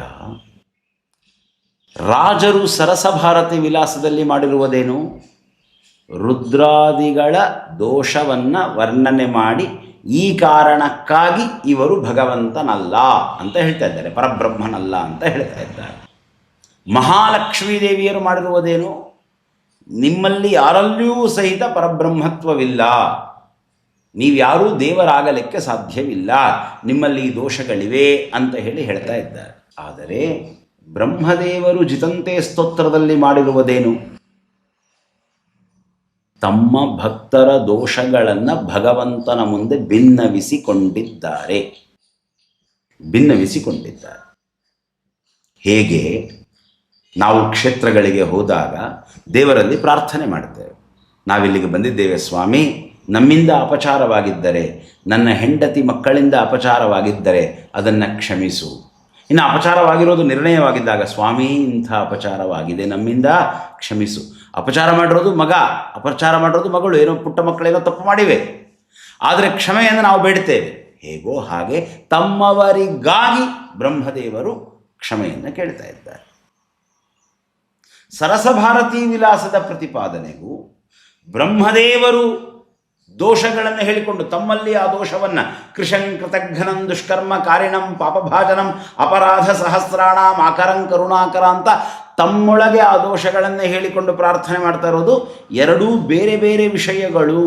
ರಾಜರು ಸರಸಭಾರತಿ ವಿಲಾಸದಲ್ಲಿ ಮಾಡಿರುವುದೇನು? ರುದ್ರಾದಿಗಳ ದೋಷವನ್ನು ವರ್ಣನೆ ಮಾಡಿ ಈ ಕಾರಣಕ್ಕಾಗಿ ಇವರು ಭಗವಂತನಲ್ಲ ಅಂತ ಹೇಳ್ತಾ ಇದ್ದಾರೆ, ಪರಬ್ರಹ್ಮನಲ್ಲ ಅಂತ ಹೇಳ್ತಾ ಇದ್ದಾರೆ. ಮಹಾಲಕ್ಷ್ಮೀ ದೇವಿಯರು ಮಾಡಿರುವುದೇನು? ನಿಮ್ಮಲ್ಲಿ ಯಾರಲ್ಲಿಯೂ ಸಹಿತ ಪರಬ್ರಹ್ಮತ್ವವಿಲ್ಲ, ನೀವ್ಯಾರೂ ದೇವರಾಗಲಿಕ್ಕೆ ಸಾಧ್ಯವಿಲ್ಲ, ನಿಮ್ಮಲ್ಲಿ ದೋಷಗಳಿವೆ ಅಂತ ಹೇಳಿ ಹೇಳ್ತಾ ಇದ್ದಾರೆ. ಆದರೆ ಬ್ರಹ್ಮದೇವರು ಜಿತಂತೆ ಸ್ತೋತ್ರದಲ್ಲಿ ಮಾಡಿರುವುದೇನು? ತಮ್ಮ ಭಕ್ತರ ದೋಷಗಳನ್ನು ಭಗವಂತನ ಮುಂದೆ ಭಿನ್ನವಿಸಿಕೊಂಡಿದ್ದಾರೆ. ಹೇಗೆ? ನಾವು ಕ್ಷೇತ್ರಗಳಿಗೆ ಹೋದಾಗ ದೇವರಲ್ಲಿ ಪ್ರಾರ್ಥನೆ ಮಾಡ್ತೇವೆ. ನಾವಿಲ್ಲಿಗೆ ಬಂದಿದ್ದೇವೆ ಸ್ವಾಮಿ, ನಮ್ಮಿಂದ ಅಪಚಾರವಾಗಿದ್ದರೆ, ನನ್ನ ಹೆಂಡತಿ ಮಕ್ಕಳಿಂದ ಅಪಚಾರವಾಗಿದ್ದರೆ ಅದನ್ನು ಕ್ಷಮಿಸು. ಇನ್ನು ಅಪಚಾರವಾಗಿರೋದು ನಿರ್ಣಯವಾಗಿದ್ದಾಗ, ಸ್ವಾಮಿ ಇಂಥ ಅಪಚಾರವಾಗಿದೆ, ನಮ್ಮಿಂದ ಕ್ಷಮಿಸು. ಅಪಚಾರ ಮಾಡಿರೋದು ಮಗ, ಅಪಚಾರ ಮಾಡಿರೋದು ಮಗಳು, ಏನೋ ಪುಟ್ಟ ಮಕ್ಕಳೇನೋ ತಪ್ಪು ಮಾಡಿವೆ, ಆದರೆ ಕ್ಷಮೆಯನ್ನು ನಾವು ಬೇಡ್ತೇವೆ. ಹೇಗೋ ಹಾಗೆ ತಮ್ಮವರಿಗಾಗಿ ಬ್ರಹ್ಮದೇವರು ಕ್ಷಮೆಯನ್ನು ಕೇಳ್ತಾ ಇದ್ದಾರೆ. ಸರಸಭಾರತಿ ವಿಲಾಸದ ಪ್ರತಿಪಾದನೆಗೂ ಬ್ರಹ್ಮದೇವರು ದೋಷಗಳನ್ನು ಹೇಳಿಕೊಂಡು ತಮ್ಮಲ್ಲಿ ಆ ದೋಷವನ್ನು ಕೃಶಂ ಕೃತಘ್ನಂ ದುಷ್ಕರ್ಮ ಕಾರಿಣಂ ಪಾಪಭಾಜನಂ ಅಪರಾಧ ಸಹಸ್ರಾಣಂ ಆಕರಂ ಕರುಣಾಕರ ಅಂತ ತಮ್ಮೊಳಗೆ ಆ ದೋಷಗಳನ್ನೇ ಹೇಳಿಕೊಂಡು ಪ್ರಾರ್ಥನೆ ಮಾಡ್ತಾ ಇರೋದು ಎರಡೂ ಬೇರೆ ಬೇರೆ ವಿಷಯಗಳು.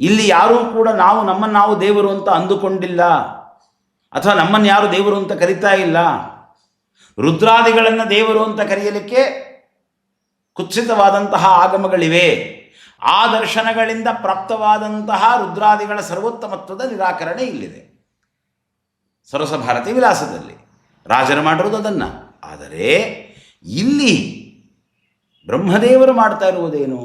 ಇಲ್ಲಿ ಯಾರೂ ಕೂಡ ನಮ್ಮನ್ನು ನಾವು ದೇವರು ಅಂತ ಅಂದುಕೊಂಡಿಲ್ಲ, ಅಥವಾ ನಮ್ಮನ್ನು ಯಾರು ದೇವರು ಅಂತ ಕರೀತಾ ಇಲ್ಲ. ರುದ್ರಾದಿಗಳನ್ನು ದೇವರು ಅಂತ ಕರೆಯಲಿಕ್ಕೆ ಕುತ್ಸಿತವಾದಂತಹ ಆಗಮಗಳಿವೆ. ಆ ದರ್ಶನಗಳಿಂದ ಪ್ರಾಪ್ತವಾದಂತಹ ರುದ್ರಾದಿಗಳ ಸರ್ವೋತ್ತಮತ್ವದ ನಿರಾಕರಣೆ ಇಲ್ಲಿದೆ ಸರಸಭಾರತಿ ವಿಲಾಸದಲ್ಲಿ. ರಾಜರು ಮಾಡಿರುವುದು ಅದನ್ನು. ಆದರೆ ಇಲ್ಲಿ ಬ್ರಹ್ಮದೇವರು ಮಾಡ್ತಾ ಇರುವುದೇನು?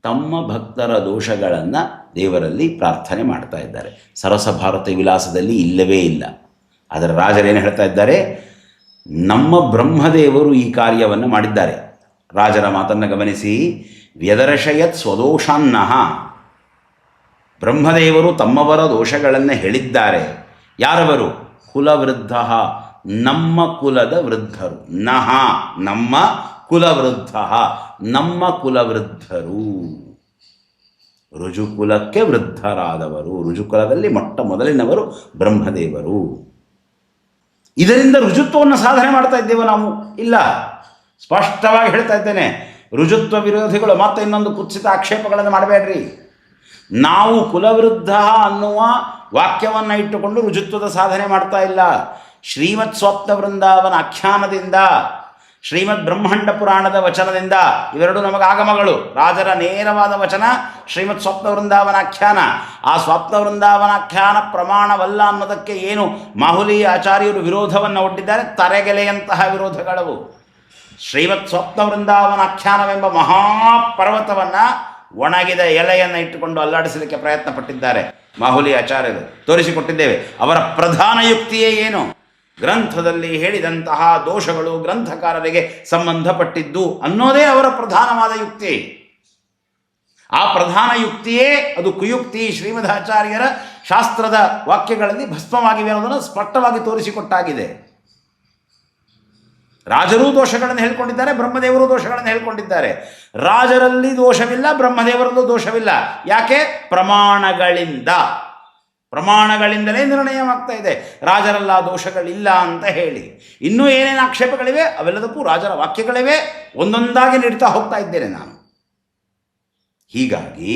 ತಮ್ಮ ಭಕ್ತರ ದೋಷಗಳನ್ನು ದೇವರಲ್ಲಿ ಪ್ರಾರ್ಥನೆ ಮಾಡ್ತಾ ಇದ್ದಾರೆ. ಸರಸಭಾರತಿ ವಿಲಾಸದಲ್ಲಿ ಇಲ್ಲವೇ ಇಲ್ಲ. ಅದರ ರಾಜರೇನು ಹೇಳ್ತಾ ಇದ್ದಾರೆ? ನಮ್ಮ ಬ್ರಹ್ಮದೇವರು ಈ ಕಾರ್ಯವನ್ನು ಮಾಡಿದ್ದಾರೆ. ರಾಜರ ಮಾತನ್ನು ಗಮನಿಸಿ. ವ್ಯದರ್ಶಯತ್ ಸ್ವದೋಷಾನ್ನಃ, ಬ್ರಹ್ಮದೇವರು ತಮ್ಮವರ ದೋಷಗಳನ್ನು ಹೇಳಿದ್ದಾರೆ. ಯಾರವರು? ಕುಲವೃದ್ಧ, ನಮ್ಮ ಕುಲದ ವೃದ್ಧರು. ನಹ, ನಮ್ಮ ಕುಲವೃದ್ಧ, ನಮ್ಮ ಕುಲವೃದ್ಧರು, ರುಜುಕುಲಕ್ಕೆ ವೃದ್ಧರಾದವರು. ರುಜುಕುಲದಲ್ಲಿ ಮೊಟ್ಟ ಮೊದಲಿನವರು ಬ್ರಹ್ಮದೇವರು. ಇದರಿಂದ ರುಜುತ್ವವನ್ನು ಸಾಧನೆ ಮಾಡ್ತಾ ಇದ್ದೇವೆ ನಾವು? ಇಲ್ಲ. ಸ್ಪಷ್ಟವಾಗಿ ಹೇಳ್ತಾ ಇದ್ದೇನೆ, ರುಜುತ್ವ ವಿರೋಧಿಗಳು ಮತ್ತೆ ಇನ್ನೊಂದು ಕುತ್ಸಿತ ಆಕ್ಷೇಪಗಳನ್ನು ಮಾಡಬೇಡ್ರಿ. ನಾವು ಕುಲವೃದ್ಧ ಅನ್ನುವ ವಾಕ್ಯವನ್ನು ಇಟ್ಟುಕೊಂಡು ರುಜುತ್ವದ ಸಾಧನೆ ಮಾಡ್ತಾ ಇಲ್ಲ. ಶ್ರೀಮತ್ ಸ್ವಪ್ನ ವೃಂದಾವನ ಆಖ್ಯಾನದಿಂದ, ಶ್ರೀಮದ್ ಬ್ರಹ್ಮಾಂಡ ಪುರಾಣದ ವಚನದಿಂದ, ಇವೆರಡು ನಮಗೆ ಆಗಮಗಳು. ರಾಜರ ನೇರವಾದ ವಚನ ಶ್ರೀಮತ್ ಸ್ವಪ್ನ ವೃಂದಾವನಾಖ್ಯಾನ. ಆ ಸ್ವಪ್ನ ವೃಂದಾವನಾಖ್ಯಾನ ಪ್ರಮಾಣವಲ್ಲ ಅನ್ನೋದಕ್ಕೆ ಏನು ಮಾಹುಲಿ ಆಚಾರ್ಯರು ವಿರೋಧವನ್ನು ಒಡ್ಡಿದ್ದಾರೆ? ತರೆಗೆಲೆಯಂತಹ ವಿರೋಧಗಳವು. ಶ್ರೀಮತ್ ಸ್ವಪ್ನ ವೃಂದಾವನಾಖ್ಯಾನವೆಂಬ ಮಹಾಪರ್ವತವನ್ನು ಒಣಗಿದ ಎಲೆಯನ್ನು ಇಟ್ಟುಕೊಂಡು ಅಲ್ಲಾಡಿಸಲಿಕ್ಕೆ ಪ್ರಯತ್ನ ಪಟ್ಟಿದ್ದಾರೆ ಮಾಹುಲಿ ಆಚಾರ್ಯರು. ತೋರಿಸಿಕೊಟ್ಟಿದ್ದೇವೆ. ಅವರ ಪ್ರಧಾನ ಯುಕ್ತಿಯೇ ಏನು? ಗ್ರಂಥದಲ್ಲಿ ಹೇಳಿದಂತಹ ದೋಷಗಳು ಗ್ರಂಥಕಾರರಿಗೆ ಸಂಬಂಧಪಟ್ಟಿದ್ದು ಅನ್ನೋದೇ ಅವರ ಪ್ರಧಾನವಾದ ಯುಕ್ತಿ. ಆ ಪ್ರಧಾನ ಯುಕ್ತಿಯೇ ಅದು ಕುಯುಕ್ತಿ ಶ್ರೀಮದಾಚಾರ್ಯರ ಶಾಸ್ತ್ರದ ವಾಕ್ಯಗಳಲ್ಲಿ ಭಸ್ಮವಾಗಿವೆ ಅನ್ನೋದನ್ನು ಸ್ಪಷ್ಟವಾಗಿ ತೋರಿಸಿಕೊಟ್ಟಾಗಿದೆ. ರಾಜರೂ ದೋಷಗಳನ್ನು ಹೇಳ್ಕೊಂಡಿದ್ದಾರೆ, ಬ್ರಹ್ಮದೇವರು ದೋಷಗಳನ್ನು ಹೇಳ್ಕೊಂಡಿದ್ದಾರೆ. ರಾಜರಲ್ಲಿ ದೋಷವಿಲ್ಲ, ಬ್ರಹ್ಮದೇವರಲ್ಲೂ ದೋಷವಿಲ್ಲ. ಯಾಕೆ? ಪ್ರಮಾಣಗಳಿಂದಲೇ ನಿರ್ಣಯವಾಗ್ತಾ ಇದೆ ರಾಜರಲ್ಲ ದೋಷಗಳಿಲ್ಲ ಅಂತ ಹೇಳಿ. ಇನ್ನೂ ಏನೇನು ಆಕ್ಷೇಪಗಳಿವೆ ಅವೆಲ್ಲದಕ್ಕೂ ರಾಜರ ವಾಕ್ಯಗಳಿವೆ. ಒಂದೊಂದಾಗಿ ನೀಡ್ತಾ ಹೋಗ್ತಾ ಇದ್ದೇನೆ ನಾನು. ಹೀಗಾಗಿ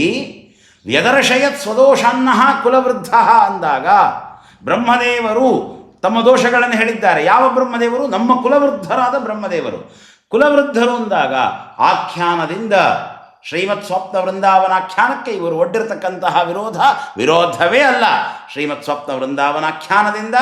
ವ್ಯದರ್ಶಯತ್ ಸ್ವದೋಷಾನ್ನಃ ಕುಲವೃದ್ಧ ಅಂದಾಗ ಬ್ರಹ್ಮದೇವರು ತಮ್ಮ ದೋಷಗಳನ್ನು ಹೇಳಿದ್ದಾರೆ. ಯಾವ ಬ್ರಹ್ಮದೇವರು? ನಮ್ಮ ಕುಲವೃದ್ಧರಾದ ಬ್ರಹ್ಮದೇವರು. ಕುಲವೃದ್ಧರು ಅಂದಾಗ ಆಖ್ಯಾನದಿಂದ, ಶ್ರೀಮತ್ ಸ್ವಪ್ನ ವೃಂದಾವನಾಖ್ಯಾನಕ್ಕೆ ಇವರು ಒಡ್ಡಿರತಕ್ಕಂತಹ ವಿರೋಧವೇ ಅಲ್ಲ. ಶ್ರೀಮತ್ ಸ್ವಪ್ನ ವೃಂದಾವನಾಖ್ಯಾನದಿಂದ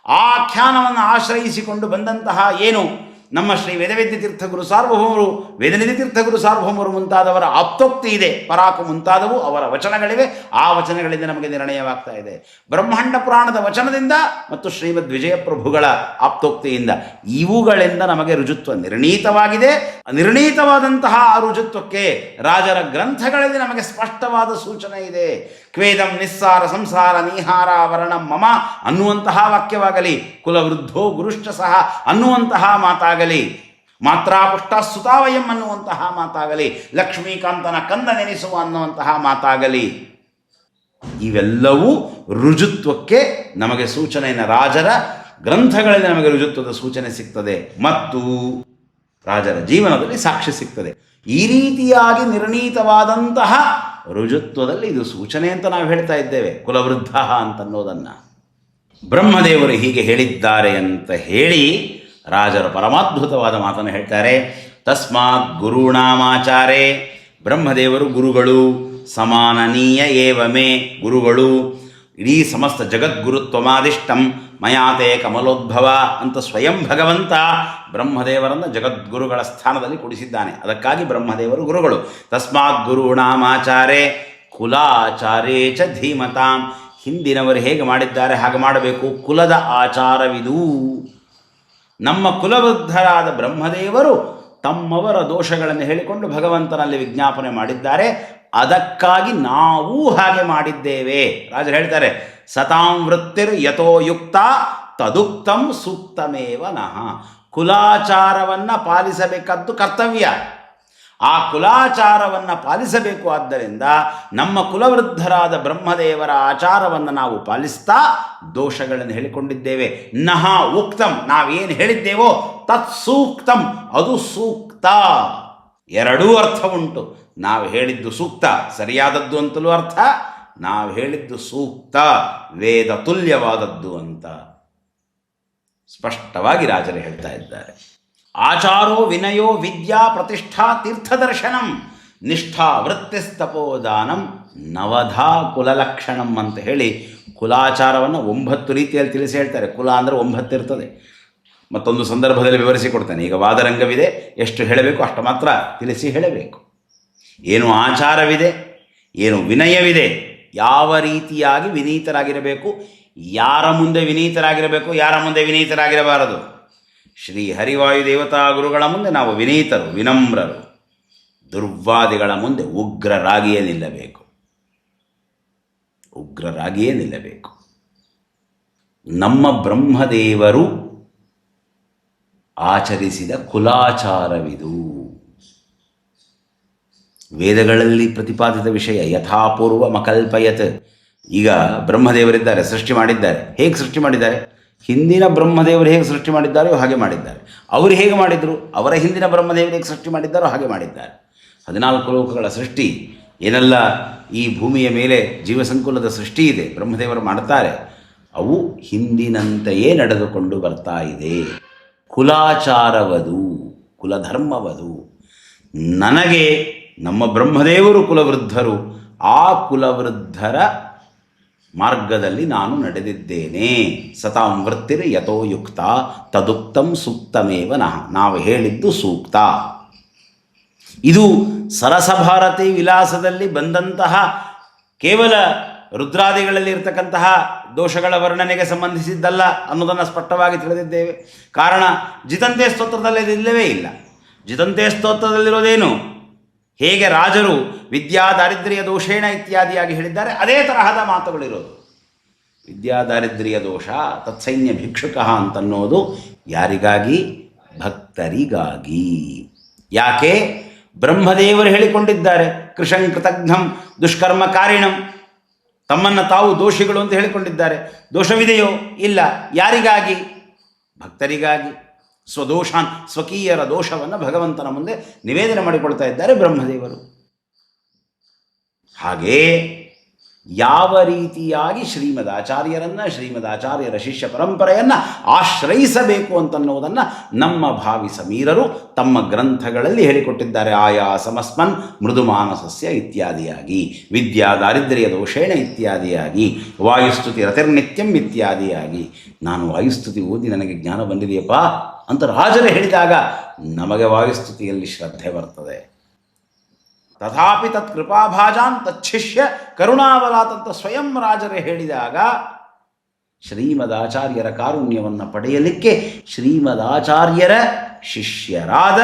ಆ ಆಖ್ಯಾನವನ್ನು ಆಶ್ರಯಿಸಿಕೊಂಡು ಬಂದಂತಹ ಏನು ನಮ್ಮ ಶ್ರೀ ವೇದವೇದ್ಯ ತೀರ್ಥಗುರು ಸಾರ್ವಭೌಮರು, ವೇದನಿಧಿ ತೀರ್ಥಗುರು ಸಾರ್ವಭೌಮರು ಮುಂತಾದವರ ಆಪ್ತೋಕ್ತಿ ಇದೆ, ಪರಾಕು ಮುಂತಾದವು ಅವರ ವಚನಗಳಿವೆ. ಆ ವಚನಗಳಿಂದ ನಮಗೆ ನಿರ್ಣಯವಾಗ್ತಾ ಇದೆ. ಬ್ರಹ್ಮಾಂಡ ಪುರಾಣದ ವಚನದಿಂದ ಮತ್ತು ಶ್ರೀಮದ್ ವಿಜಯಪ್ರಭುಗಳ ಆಪ್ತೋಕ್ತಿಯಿಂದ, ಇವುಗಳಿಂದ ನಮಗೆ ರುಜುತ್ವ ನಿರ್ಣೀತವಾಗಿದೆ. ನಿರ್ಣೀತವಾದಂತಹ ಆ ರುಜುತ್ವಕ್ಕೆ ರಾಜರ ಗ್ರಂಥಗಳಲ್ಲಿ ನಮಗೆ ಸ್ಪಷ್ಟವಾದ ಸೂಚನೆ ಇದೆ. ಕ್ವೇದಂ ನಿಸ್ಸಾರ ಸಂಸಾರ ನೀಹಾರ ವರ್ಣಂ ಮಮ ಅನ್ನುವಂತಹ ವಾಕ್ಯವಾಗಲಿ, ಕುಲವೃದ್ಧೋ ಗುರುಶ್ಚ ಸಹ ಅನ್ನುವಂತಹ ಮಾತಾಗಲಿ, ಮಾತ್ರಾಪುಷ್ಟ ಸುತಾವಯಂ ಅನ್ನುವಂತಹ ಮಾತಾಗಲಿ, ಲಕ್ಷ್ಮೀಕಾಂತನ ಕಂದ ನೆನೆಸುವ ಅನ್ನುವಂತಹ ಮಾತಾಗಲಿ, ಇವೆಲ್ಲವೂ ರುಜುತ್ವಕ್ಕೆ ನಮಗೆ ಸೂಚನೆಯನ್ನು, ರಾಜರ ಗ್ರಂಥಗಳಲ್ಲಿ ನಮಗೆ ರುಜುತ್ವದ ಸೂಚನೆ ಸಿಗ್ತದೆ ಮತ್ತು ರಾಜರ ಜೀವನದಲ್ಲಿ ಸಾಕ್ಷಿ ಸಿಗ್ತದೆ. ಈ ರೀತಿಯಾಗಿ ನಿರ್ಣೀತವಾದಂತಹ ರುಜುತ್ವದಲ್ಲಿ ಇದು ಸೂಚನೆ ಅಂತ ನಾವು ಹೇಳ್ತಾ ಇದ್ದೇವೆ, ಕುಲವೃದ್ಧ ಅಂತನ್ನೋದನ್ನು. ಬ್ರಹ್ಮದೇವರು ಹೀಗೆ ಹೇಳಿದ್ದಾರೆ ಅಂತ ಹೇಳಿ ರಾಜರು ಪರಮಾದ್ಭುತವಾದ ಮಾತನ್ನು ಹೇಳ್ತಾರೆ. ತಸ್ಮಾತ್ ಗುರುಣಾಮಾಚಾರೇ, ಬ್ರಹ್ಮದೇವರು ಗುರುಗಳು, ಸಮಾನನೀಯ ಏವಮೇ ಗುರುಗಳು, ಇಡೀ ಸಮಸ್ತ ಜಗದ್ಗುರುತ್ವಮಾದಿಷ್ಟಂ ಮಯಾತೆ ಕಮಲೋದ್ಭವ ಅಂತ ಸ್ವಯಂ ಭಗವಂತ ಬ್ರಹ್ಮದೇವರನ್ನು ಜಗದ್ಗುರುಗಳ ಸ್ಥಾನದಲ್ಲಿ ಕೂಡಿಸಿದ್ದಾನೆ. ಅದಕ್ಕಾಗಿ ಬ್ರಹ್ಮದೇವರು ಗುರುಗಳು. ತಸ್ಮಾತ್ ಗುರುಣಾಮಾಚಾರೇ ಕುಲಾಚಾರೇ ಚ ಧೀಮತಾಂ, ಹಿಂದಿನವರು ಹೇಗೆ ಮಾಡಿದ್ದಾರೆ ಹಾಗೆ ಮಾಡಬೇಕು. ಕುಲದ ಆಚಾರವಿದು. ನಮ್ಮ ಕುಲವೃದ್ಧರಾದ ಬ್ರಹ್ಮದೇವರು ತಮ್ಮವರ ದೋಷಗಳನ್ನು ಹೇಳಿಕೊಂಡು ಭಗವಂತನಲ್ಲಿ ವಿಜ್ಞಾಪನೆ ಮಾಡಿದ್ದಾರೆ. ಅದಕ್ಕಾಗಿ ನಾವು ಹಾಗೆ ಮಾಡಿದ್ದೇವೆ. ರಾಜರು ಹೇಳ್ತಾರೆ, ಸತಾಂ ವೃತ್ತಿರ್ ಯಥೋ ಯುಕ್ತ ತದುಕ್ತಂ ಸೂಕ್ತಮೇವ ನಃ. ಕುಲಾಚಾರವನ್ನು ಪಾಲಿಸಬೇಕಾದ್ದು ಕರ್ತವ್ಯ. ಆ ಕುಲಾಚಾರವನ್ನು ಪಾಲಿಸಬೇಕು. ಆದ್ದರಿಂದ ನಮ್ಮ ಕುಲವೃದ್ಧರಾದ ಬ್ರಹ್ಮದೇವರ ಆಚಾರವನ್ನು ನಾವು ಪಾಲಿಸ್ತಾ ದೋಷಗಳನ್ನು ಹೇಳಿಕೊಂಡಿದ್ದೇವೆ. ನಹ ಉಕ್ತಂ, ನಾವೇನು ಹೇಳಿದ್ದೇವೋ ತತ್ ಸೂಕ್ತಂ, ಅದು ಸೂಕ್ತ. ಎರಡೂ ಅರ್ಥ ಉಂಟು. ನಾವು ಹೇಳಿದ್ದು ಸೂಕ್ತ, ಸರಿಯಾದದ್ದು ಅಂತಲೂ ಅರ್ಥ, ನಾವು ಹೇಳಿದ್ದು ಸೂಕ್ತ, ವೇದ ತುಲ್ಯವಾದದ್ದು ಅಂತ ಸ್ಪಷ್ಟವಾಗಿ ರಾಜರು ಹೇಳ್ತಾ ಇದ್ದಾರೆ. ಆಚಾರೋ ವಿನಯೋ ವಿದ್ಯಾ ಪ್ರತಿಷ್ಠಾ ತೀರ್ಥದರ್ಶನಂ ನಿಷ್ಠಾ ವೃತ್ತಿಸ್ತಪೋದಾನಂ ನವಧಾ ಕುಲಲಕ್ಷಣಂ ಅಂತ ಹೇಳಿ ಕುಲಾಚಾರವನ್ನು 9 ರೀತಿಯಲ್ಲಿ ತಿಳಿಸಿ ಹೇಳ್ತಾರೆ. ಕುಲ ಅಂದರೆ 9 ಇರ್ತದೆ. ಮತ್ತೊಂದು ಸಂದರ್ಭದಲ್ಲಿ ವಿವರಿಸಿಕೊಡ್ತಾನೆ. ಈಗ ವಾದರಂಗವಿದೆ, ಎಷ್ಟು ಹೇಳಬೇಕು ಅಷ್ಟು ಮಾತ್ರ ತಿಳಿಸಿ ಹೇಳಬೇಕು. ಏನು ಆಚಾರವಿದೆ, ಏನು ವಿನಯವಿದೆ, ಯಾವ ರೀತಿಯಾಗಿ ವಿನೀತರಾಗಿರಬೇಕು, ಯಾರ ಮುಂದೆ ವಿನೀತರಾಗಿರಬೇಕು, ಯಾರ ಮುಂದೆ ವಿನೀತರಾಗಿರಬಾರದು. ಶ್ರೀ ಹರಿವಾಯು ದೇವತಾ ಗುರುಗಳ ಮುಂದೆ ನಾವು ವಿನೀತರು, ವಿನಮ್ರರು. ದುರ್ವಾದಿಗಳ ಮುಂದೆ ಉಗ್ರರಾಗಿಯೇ ನಿಲ್ಲಬೇಕು, ಉಗ್ರರಾಗಿಯೇ ನಿಲ್ಲಬೇಕು. ನಮ್ಮ ಬ್ರಹ್ಮದೇವರು ಆಚರಿಸಿದ ಕುಲಾಚಾರವಿದು. ವೇದಗಳಲ್ಲಿ ಪ್ರತಿಪಾದಿತ ವಿಷಯ. ಯಥಾಪೂರ್ವ ಮಕಲ್ಪಯತ್. ಈಗ ಬ್ರಹ್ಮದೇವರಿದ್ದಾರೆ, ಸೃಷ್ಟಿ ಮಾಡಿದ್ದಾರೆ. ಹೇಗೆ ಸೃಷ್ಟಿ ಮಾಡಿದ್ದಾರೆ? ಹಿಂದಿನ ಬ್ರಹ್ಮದೇವರು ಹೇಗೆ ಸೃಷ್ಟಿ ಮಾಡಿದ್ದಾರೋ ಹಾಗೆ ಮಾಡಿದ್ದಾರೆ. ಅವರು ಹೇಗೆ ಮಾಡಿದರು? ಅವರ ಹಿಂದಿನ ಬ್ರಹ್ಮದೇವರು ಹೇಗೆ ಸೃಷ್ಟಿ ಮಾಡಿದ್ದಾರೋ ಹಾಗೆ ಮಾಡಿದ್ದಾರೆ. 14 ಲೋಕಗಳ ಸೃಷ್ಟಿ, ಏನೆಲ್ಲ ಈ ಭೂಮಿಯ ಮೇಲೆ ಜೀವಸಂಕುಲದ ಸೃಷ್ಟಿ ಇದೆ, ಬ್ರಹ್ಮದೇವರು ಮಾಡ್ತಾರೆ. ಅವು ಹಿಂದಿನಂತೆಯೇ ನಡೆದುಕೊಂಡು ಬರ್ತಾ ಇದೆ. ಕುಲಾಚಾರವದು, ಕುಲಧರ್ಮವದು. ನನಗೆ ನಮ್ಮ ಬ್ರಹ್ಮದೇವರು ಕುಲವೃದ್ಧರು. ಆ ಕುಲವೃದ್ಧರ ಮಾರ್ಗದಲ್ಲಿ ನಾನು ನಡೆದಿದ್ದೇನೆ. ಸತಾಂ ವೃತ್ತಿರ್ ಯಥೋ ಯುಕ್ತ ತದುಕ್ತಂ ಸೂಕ್ತಮೇವ ನಃ. ನಾವು ಹೇಳಿದ್ದು ಸೂಕ್ತ. ಇದು ಸರಸಭಾರತಿ ವಿಲಾಸದಲ್ಲಿ ಬಂದಂತಹ ಕೇವಲ ರುದ್ರಾದಿಗಳಲ್ಲಿ ಇರತಕ್ಕಂತಹ ದೋಷಗಳ ವರ್ಣನೆಗೆ ಸಂಬಂಧಿಸಿದ್ದಲ್ಲ ಅನ್ನೋದನ್ನು ಸ್ಪಷ್ಟವಾಗಿ ತಿಳಿದಿದ್ದೇವೆ. ಕಾರಣ ಜಿತಂತೆ ಸ್ತೋತ್ರದಲ್ಲಿ ಇಲ್ಲವೇ ಇಲ್ಲ. ಜಿತಂತೆ ಸ್ತೋತ್ರದಲ್ಲಿರೋದೇನು? ಹೇಗೆ ರಾಜರು ವಿದ್ಯಾ ದಾರಿದ್ರ್ಯ ದೋಷೇಣ ಇತ್ಯಾದಿಯಾಗಿ ಹೇಳಿದ್ದಾರೆ, ಅದೇ ತರಹದ ಮಾತುಗಳಿರೋದು. ವಿದ್ಯಾ ದಾರಿದ್ರ್ಯ ದೋಷ ತತ್ಸೈನ್ಯ ಭಿಕ್ಷುಕ ಅಂತನ್ನೋದು ಯಾರಿಗಾಗಿ? ಭಕ್ತರಿಗಾಗಿ. ಯಾಕೆ? ಬ್ರಹ್ಮದೇವರು ಹೇಳಿಕೊಂಡಿದ್ದಾರೆ. ಕೃಶಂ ಕೃತಘ್ನಂ ದುಷ್ಕರ್ಮ ಕಾರಿಣಂ. ತಮ್ಮನ್ನು ತಾವು ದೋಷಿಗಳು ಅಂತ ಹೇಳಿಕೊಂಡಿದ್ದಾರೆ. ದೋಷವಿದೆಯೋ? ಇಲ್ಲ. ಯಾರಿಗಾಗಿ? ಭಕ್ತರಿಗಾಗಿ. ಸ್ವದೋಷಾನ್, ಸ್ವಕೀಯರ ದೋಷವನ್ನು ಭಗವಂತನ ಮುಂದೆ ನಿವೇದನೆ ಮಾಡಿಕೊಳ್ತಾ ಇದ್ದಾರೆ ಬ್ರಹ್ಮದೇವರು. ಹಾಗೇ ಯಾವ ರೀತಿಯಾಗಿ ಶ್ರೀಮದಾಚಾರ್ಯರನ್ನು, ಶ್ರೀಮದಾಚಾರ್ಯರ ಶಿಷ್ಯ ಪರಂಪರೆಯನ್ನು ಆಶ್ರಯಿಸಬೇಕು ಅಂತನ್ನುವುದನ್ನು ನಮ್ಮ ಭಾವಿ ಸಮೀರರು ತಮ್ಮ ಗ್ರಂಥಗಳಲ್ಲಿ ಹೇಳಿಕೊಟ್ಟಿದ್ದಾರೆ. ಆಯಾ ಸಮಸ್ಮನ್ ಮೃದುಮಾನಸಸ್ಯ ಇತ್ಯಾದಿಯಾಗಿ, ವಿದ್ಯಾ ದಾರಿದ್ರ್ಯ ದೋಷೇಣ ಇತ್ಯಾದಿಯಾಗಿ, ವಾಯುಸ್ತುತಿ ರತಿರ್ನಿತ್ಯಂ ಇತ್ಯಾದಿಯಾಗಿ. ನಾನು ವಾಯುಸ್ತುತಿ ಓದಿ ನನಗೆ ಜ್ಞಾನ ಬಂದಿದೆಯಪ್ಪ ಅಂತ ರಾಜರು ಹೇಳಿದಾಗ ನಮಗೆ ವಾಯುಸ್ತುತಿಯಲ್ಲಿ ಶ್ರದ್ಧೆ ಬರ್ತದೆ. ತಥಾಪಿ ತತ್ ಕೃಪಾಭಾಜಾನ್ ತಚ್ಛಿಷ್ಯ ಕರುಣಾಬಲಾತ್ ಅಂತ ಸ್ವಯಂ ರಾಜರೇ ಹೇಳಿದಾಗ ಶ್ರೀಮದಾಚಾರ್ಯರ ಕಾರುಣ್ಯವನ್ನು ಪಡೆಯಲಿಕ್ಕೆ ಶ್ರೀಮದಾಚಾರ್ಯರ ಶಿಷ್ಯರಾದ